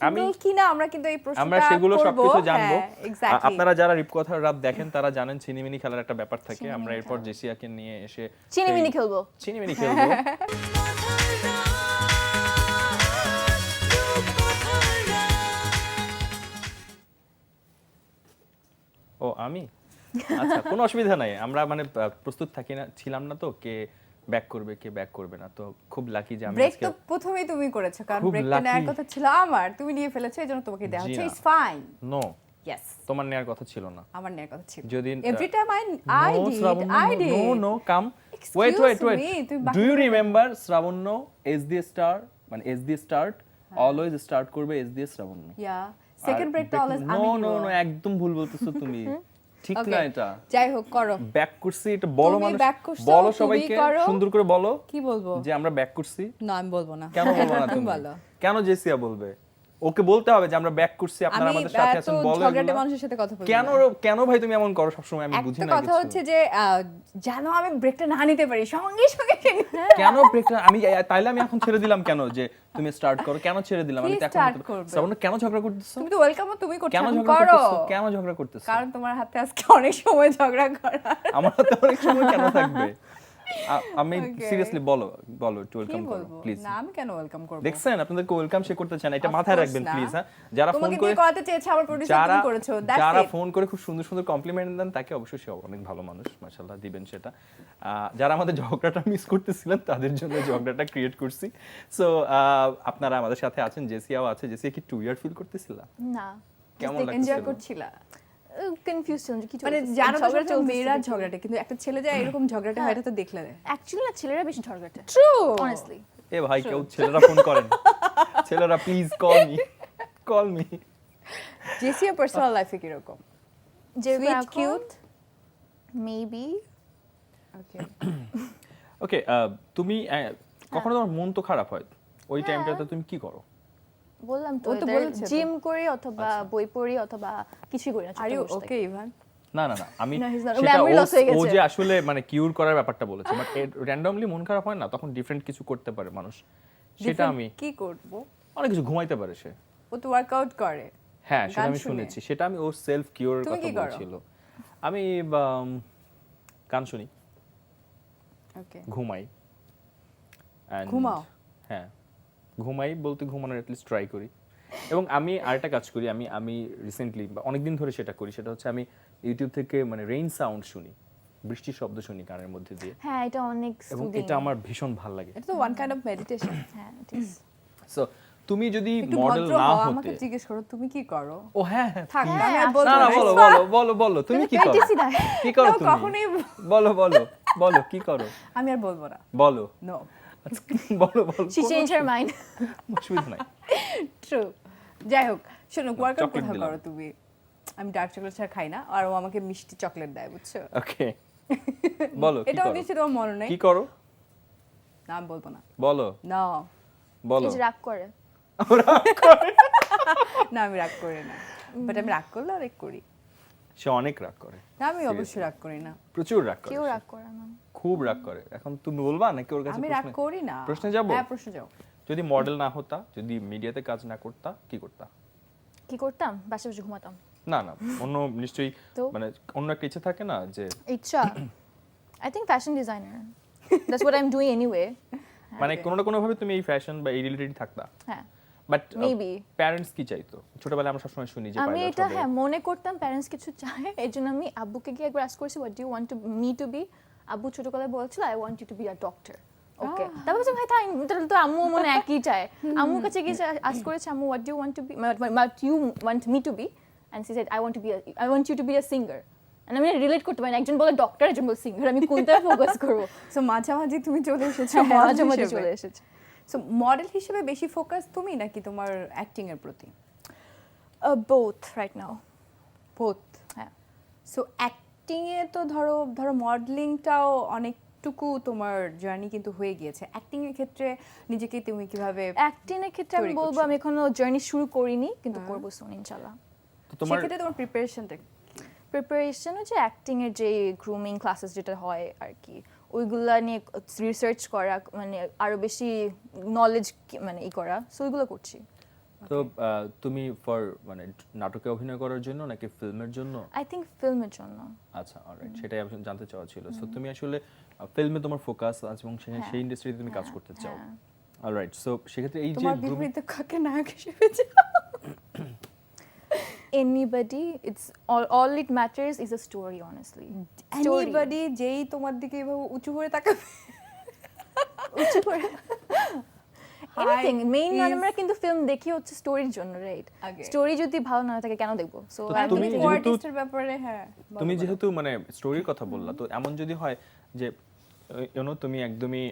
আমি- সিঙ্গেল কিনা আমরা কিন্তু এই প্রশ্নটা আমরা সেগুলো করব। সবকিছু জানবো। হ্যাঁ, exactly. আপনারা যারা রূপকথার রাত দেখেন তারা জানেন চিনিমিনি খেলার একটা ব্যাপার থাকে। আমরা এরপর জেসিয়াকে নিয়ে এসে চিনিমিনি খেলবো। চিনিমিনি খেলবো। ও আমি আচ্ছা, কোনো অসুবিধা নাই, আমরা মানে প্রস্তুত ছিলাম না তো কে ব্যাক করবে কে ব্যাক করবে না, তো খুব লাকি যে আমি ব্রেক আজকে তো প্রথমেই তুমি করেছো, কারণ খুব ব্রেকটা নেওয়ার lucky। কথা ছিল আমার, তুমি নিয়ে ফেলেছো, এজন্য তোমাকে দেওয়া জি হচ্ছে। না। It's fine. নো, ইয়েস, তোমার নেয়ার কথা ছিল না। আমার নেওয়ার কথা ছিল। যদি every time I did no no come Excuse wait me, তুমি বাকি ডু ইউ কথা রিমেম্বার শ্রাবণ্য এস দিয়ে স্টার, মানে এস দিয়ে স্টার্ট, অলওয়েজ স্টার্ট করবে এস দিয়ে শ্রাবণ্য। ইয়া সেকেন্ড ব্রেকটা অলওয়েজ আমি নো নিব। নো নো, একদম ভুল বলতেছো তুমি, ঠিক না Okay, এটা। যাই হোক করো। ব্যাক করছি, এটা বলো, তুমি মানুষ back করছো, বলো, তুমি সবাইকে করো। সুন্দর করে বলো কি বলবো? যে আমরা ব্যাক করছি। না আমি বলবো না। কেন বলবো না তুমি? বলো। কেন জেসিয়া বলবে? ওকে বলতে হবে যে আমরা ব্যাক করছি, আপনারা আমি আমাদের সাথে আছেন, বলো ঝগড়াটে এগুলা। মানুষের সাথে কথা বলবো কেন না। কেন ভাই তুমি এমন করো সবসময়, আমি বুঝি একটা না কথা কিছু। হচ্ছে যে জানো আমি ব্রেকটা না নিতে পারি, সঙ্গে সঙ্গে কেন ব্রেকটা আমি তাইলে আমি এখন ছেড়ে দিলাম কেন, যে তুমি স্টার্ট করো, কেন ছেড়ে দিলাম আমি কি তো এখন start করবে? শ্রাবণ কেন ঝগড়া করতেছো? তুমি তো ওয়েলকাম তুমি করছো, কেন এখন ঝগড়া করো। করতেছো? কেন ঝগড়া করতেছো? কারণ তোমার হাতে আজকে অনেক সময় ঝগড়া করার। আমার হাতে অনেক সময় কেন থাকবে? আমি Okay. সিরিয়াসলি বলো একটু কি ওয়েলকাম করো বলবো? প্লিজ। না আমি কেন ওয়েলকাম করব? দেখছেন আপনাদেরকে ওয়েলকাম সে করতে চান, এটা Of মাথায় course রাখবেন না। প্লিজ। হ্যাঁ, যারা ফোন তোমাকে করে দিয়ে করাতে চেয়েছে আমার প্রোডিউসার যারা তুমি করেছো, দ্যাটস যারা ইট। ফোন করে খুব সুন্দর সুন্দর কমপ্লিমেন্ট দেন তাকে অবশ্যই সে অনেক ভালো মানুষ, মাশাআল্লাহ, দিবেন সেটা। যারা আমাদের ঝগড়াটা মিস করতেছিলেন তাদের জন্য ঝগড়াটা ক্রিয়েট করছি। সো আপনারা আমাদের সাথে আছেন, জেসিয়াও আছে। জেসিয়া কি টু ইয়ার ফিল করতেছিলা? না, কেমন এনজয় লাগছিল? করছিলা? কনফিউজ ছিলাম যে কি মানে চলতেছে। জানো তো ঝগড়া সবসময় চলতেছে মেয়েরা নাকি? ঝগড়াটে, কিন্তু একটা ছেলে যায় এরকম ঝগড়াটে হয়, এটা তো দেখলে। অ্যাকচুয়ালি না, ছেলেরা বেশি ঝগড়াটে। ট্রু। অনেস্টলি এ ভাই, কেউ ছেলেরা ফোন করেন, ছেলেরা প্লিজ কল মি। জেসিয়া পার্সোনাল লাইফে কি রকম? যেগুলো Sweet, কিউট মেবি। ওকে। ওকে, তুমি কখনো তোমার মন তো খারাপ হয়, ওই টাইমটাতে তুমি কি করো? বললাম তো ও তো বলেছে তো। জিম করি অথবা বই পড়ি অথবা কিছুই করি না। আর ইউ চুপচাপ বসে ওকে থাকি। ইভান? না আমি No, he's not. সেটা Memory loss হয়ে ও গেছে। যে আসলে মানে কিউর করার ব্যাপারটা বলেছে, বাট র্যান্ডমলি মন খারাপ হয় না, তখন ডিফারেন্ট কিছু করতে পারে মানুষ, সেটা Different আমি কি করব? অনেক কিছু ঘুমাইতে পারে সে। ও তো ওয়ার্কআউট করে। হ্যাঁ, সেটা গান আমি শুনে? শুনেছি, সেটা আমি ওর সেলফ কিউরের তুমি কথা কি করো? বলছিল। আমি গান শুনি, ওকে। ঘুমাই। And ঘুমাও? হ্যাঁ, ঘুমাই বলতে ঘুমানোর অ্যাটলিস্ট ট্রাই করি। এবং আমি আরেকটা কাজ করি, আমি রিসেন্টলি বা অনেকদিন ধরে সেটা করি, সেটা হচ্ছে আমি ইউটিউব থেকে মানে রেইন সাউন্ড শুনি, বৃষ্টির শব্দ শুনি কানের মধ্যে দিয়ে, হ্যাঁ, এটা অনেক এবং soothing। এটা আমার ভীষণ ভালো লাগে। এটা তো ওয়ান কাইন্ড অফ মেডিটেশন। হ্যাঁ, it is। সো তুমি যদি একটু মডেল ভদ্র না হও, হতে, আমাকে জিজ্ঞেস করো তুমি কি করো। ও হ্যাঁ হ্যাঁ, থাক please। আমি আর হ্যাঁ, বলবো না না। বলো বলো তুমি কি করো? প্র্যাকটিসই না। কি করো No, তুমি? কখনোই বলো কি করো? আমি আর বলবো না। বলো নো। আচ্ছা, বলো She changed her mind। অসুবিধা নাই। ট্রু। যাই হোক, শোনো ওয়ার্কআউট chocolate কোথাও দিলাম। করো তুমি? আমি ডার্ক চকলেট ছাড়া খাই না, আর ও আমাকে মিষ্টি চকলেট দেয়, বুঝছো? ওকে, বলো কি এটাও করো? নিশ্চয়ই তোমার মনে নেই। কি করো? না আমি বলবো না। বলো না বলো। এই যে রাগ করে। না আমি রাগ করি না, বাট আমি রাগ করলে অনেক করি। সে অনেক রাগ করে, না আমি অবশ্যই রাগ করি না। প্রচুর রাগ করে, কেউ সে। রাগ করে না। খুব রাগ করে। এখন তুমি বলবা নাকি ওর কাছে আমি রাগ করি না। প্রশ্নে যাবো? হ্যাঁ প্রশ্নে যাও। যদি মডেল না হতা, যদি মিডিয়াতে কাজ না করতা, কি করতা? কি করতাম? বাসে বসে ঘুমাতাম। না অন্য নিশ্চয়ই তো? মানে অন্য একটা ইচ্ছে থাকে না যে ইচ্ছা, I think fashion designer. That's what I'm doing anyway. মানে কোনো না কোনো ভাবে তুমি এই ফ্যাশন বা এই রিলেটেড থাকতা, হ্যাঁ, বাট Maybe. প্যারেন্টস কি চাইতো? ছোটবেলায় আমরা সবসময় শুনি যে আমি পাইলট এটা হবে। হ্যাঁ মনে করতাম প্যারেন্টস কিছু চায়, এই জন্য আমি আব্বুকে গিয়ে একবার আস্ক করেছি, what do you want me to be. আব্বু ছোটবেলায় বলছিল, I want you to be a doctor. Okay, তারপর বলছি ভাই তাই, তাহলে তো আম্মু মনে একই চায়। আম্মুর কাছে গিয়ে আস্ক করেছি, আম্মু what do you want to be, what you want me to be, and she said I want you to be a singer. And আমি রিলেট করতে পারি না, একজন বলে ডক্টর, একজন বলে সিঙ্গার, আমি কোনটায় ফোকাস করবো? সো মাঝামাঝি তুমি চলে এসেছো। হ্যাঁ, মাঝামাঝি চলে এসেছে। সো মডেল হিসেবে বেশি ফোকাস তুমি নাকি তোমার অ্যাক্টিং এর প্রতি? Both right now. বোথ। হ্যাঁ, সো অ্যাক্টিং এ তো ধরো মডেলিংটাও অনেকটুকু তোমার জার্নি কিন্তু হয়ে গিয়েছে। অ্যাক্টিং এর ক্ষেত্রে নিজেকে তুমি কিভাবে? অ্যাক্টিং এর ক্ষেত্রে আমি তৈরি বলবো করছো? আমি এখনো জার্নি শুরু করিনি, কিন্তু করবো সুন ইনশাআল্লাহ। তো তোমার সেক্ষেত্রে তোমার প্রিপারেশনটা প্রিপারেশন হচ্ছে অ্যাক্টিং এর যে গ্রুমিং ক্লাসেস যেটা হয় আর কি, ওইগুলা নিয়ে রিসার্চ করা, মানে আরো বেশি নলেজ মানে করা, সো ওইগুলো করছি। তো তুমি ফর মানে নাটকে অভিনয় করার জন্য নাকি ফিল্মের জন্য? আই থিংক ফিল্মের জন্য। আচ্ছা, অলরাইট, সেটাই আমি জানতে চাওয়া ছিল। সো তুমি আসলে ফিল্মে তোমার ফোকাস আছে এবং সেই ইন্ডাস্ট্রিতে তুমি কাজ করতে চাও। হ্যাঁ। অলরাইট, সো সেক্ষেত্রে এই যে তোমার বিপরীতে কাকে নায়ক হিসেবে চাও? anybody. It's all it matters is a story, honestly. Story. Anybody যেই তোমার দিকে এভাবে উঁচু করে তাকাবে উঁচু করে এনিথিং মেইন please. আমরা কিন্তু ফিল্ম দেখি হচ্ছে স্টোরির জন্য, রাইট? আগে। স্টোরি যদি ভালো না থাকে কেন দেখবো? সো তো আই তুমি থিংক যেহেতু- আর্টিস্টের ব্যাপারে হ্যাঁ তুমি যেহেতু মানে স্টোরির কথা বললা, তো এমন যদি হয় যে তুমি একদমই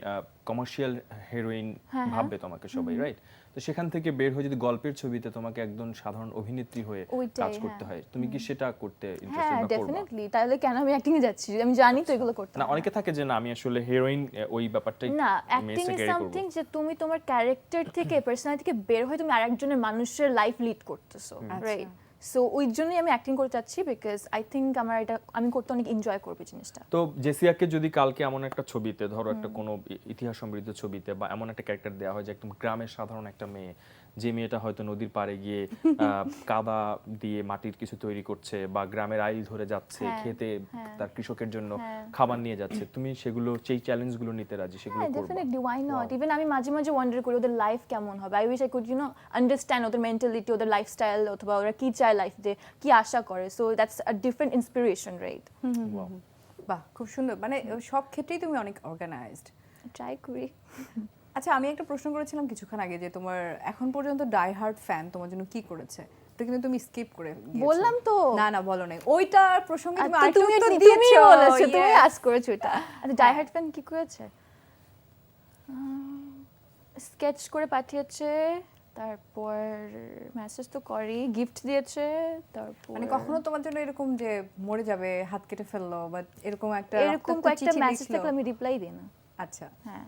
কমার্শিয়াল হিরোইন ভাববে তোমাকে সবাই, রাইট? তো সেখান থেকে বের হয়ে যদি গল্পের ছবিতে তোমাকে একদম সাধারণ অভিনেত্রী হয়ে ওইটাই, কাজ করতে হয়, তুমি কি সেটা করতে হ্যাঁ ইন্টারেস্টেড বা করবে? ডেফিনেটলি। তাহলে কেন আমি অ্যাক্টিং এ যাচ্ছি? আমি জানি তো এগুলো করতে না, হবে। অনেকে থাকে যে না আমি আসলে হিরোইন ওই ব্যাপারটাই না, অ্যাক্টিং মেসে ইজ ক্যারি করব। সামথিং যে তুমি তোমার ক্যারেক্টার থেকে পার্সোনালিটি থেকে বের হয়ে তুমি আরেকজনের মানুষের লাইফ লিড করতেছো, রাইট? সো ওই জন্যই আমি অ্যাক্টিং করতে চাচ্ছি, বিকজ আই থিংক আমার এটা আমি করতে অনেক এনজয় করবো জিনিসটা। তো জেসিয়াকে যদি কালকে এমন একটা ছবিতে, ধরো একটা কোনো ইতিহাস সমৃদ্ধ ছবিতে বা এমন একটা ক্যারেক্টার দেওয়া হয় যে একদম গ্রামের সাধারণ একটা মেয়ে, যে মেয়েটা হয়তো নদীর পাড়ে গিয়ে কাদা দিয়ে মাটির কিছু তৈরি করছে বা গ্রামের আইল ধরে যাচ্ছে, খেতে তার কৃষকের জন্য খাবার নিয়ে যাচ্ছে, তুমি সেগুলো সেই চ্যালেঞ্জগুলো নিতে রাজি, সেগুলো হ্যাঁ করবে? Definitely, why not? ইভেন আমি মাঝে মাঝে ওয়ান্ডার করি ওদের লাইফ কেমন হবে। I wish I could understand ওদের মেন্টালিটি, ওদের লাইফস্টাইল, অথবা ওরা কি চায় লাইফ দিয়ে, কি আশা করে। So that's a different inspiration, right? Wow. বাহ খুব সুন্দর, মানে সব ক্ষেত্রেই তুমি অনেক অর্গানাইজড। ট্রাই করি। আচ্ছা, আমি একটা প্রশ্ন করেছিলাম কিছুক্ষণ আগে যে তোমার এখন পর্যন্ত ডাই হার্ড ফ্যান তোমার জন্য কি করেছে, তো কিন্তু তুমি স্কিপ করে গিয়েছো। বললাম তো। না না বলো নাই, ওইটা প্রসঙ্গে তুমি আচ্ছা, আরেকটা তুমি উত্তর তুমি দিয়েছো। বলেছো, তুমি Yes. আজ করেছো এটা। আচ্ছা, ডাই হার্ড ফ্যান কি করেছে? স্কেচ করে পাঠিয়েছে, তারপর মেসেজ তো করি, গিফট দিয়েছে, তারপর মানে কখনো তোমার জন্য এরকম যে মরে যাবে, হাত কেটে ফেললো বা এরকম একটা এরকম রক্তাক্ত কয়েকটা চিঠি মেসেজ লিখলো? থাকলে আমি রিপ্লাই দিই না। আচ্ছা, হ্যাঁ,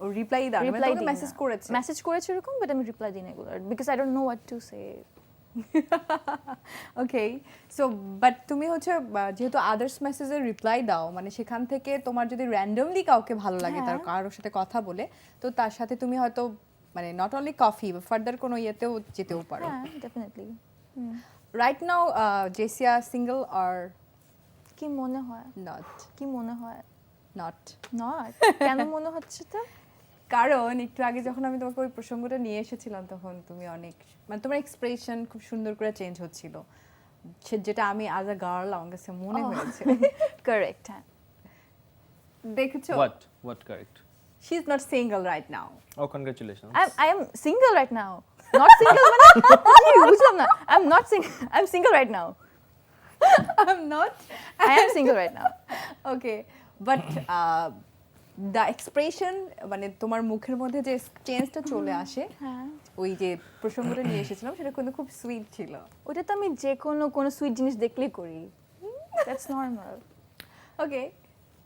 ও রিপ্লাই দাও, মানে রিপ্লাই তোমাকে দিই মেসেজ করেছে। মেসেজ করেছে এরকম, বাট আমি রিপ্লাই দিই না এগুলো, because I don't know what to say. Okay, so but তুমি হচ্ছে যেহেতু আদার্স মেসেজের রিপ্লাই দাও, মানে সেখান থেকে তোমার যদি র্যান্ডমলি কাউকে ভালো লাগে, তার কারোর সাথে কথা বলে, তো তার সাথে তুমি হয়তো মানে নট অনলি কফি বা ফার্দার কোনো ইয়েতেও যেতেও পারো। হ্যাঁ definitely. Right now জেসিয়া single or কি মনে হয়? নট? কি মনে হয়? নট। নট? কেন মনে হচ্ছে তো? কারণ একটু আগে যখন আমি তোমাকে ওই প্রসঙ্গটা নিয়ে এসেছিলাম, তখন তুমি অনেক মানে তোমার এক্সপ্রেশন খুব সুন্দর করে চেঞ্জ হচ্ছিল, যেটা আমি আজ আ গার্ল আমার কাছে মনে হয়েছে। কারেক্ট, হ্যাঁ। দেখেছো? What correct? She is not single right now. Oh, congratulations. I am single right now. Not single মানে কি বুঝলাম না। I'm not single. I'm single right now. I'm not. I am single right now. Okay, but the expression মানে তোমার মুখের মধ্যে যে চেঞ্জটা চলে আসে, ওই যে প্রসঙ্গটা নিয়ে এসেছিলাম, সেটা কিন্তু খুব সুইট ছিল। ওটা তো আমি যে কোনো সুইট জিনিস দেখলেই করি। That's normal. ওকে,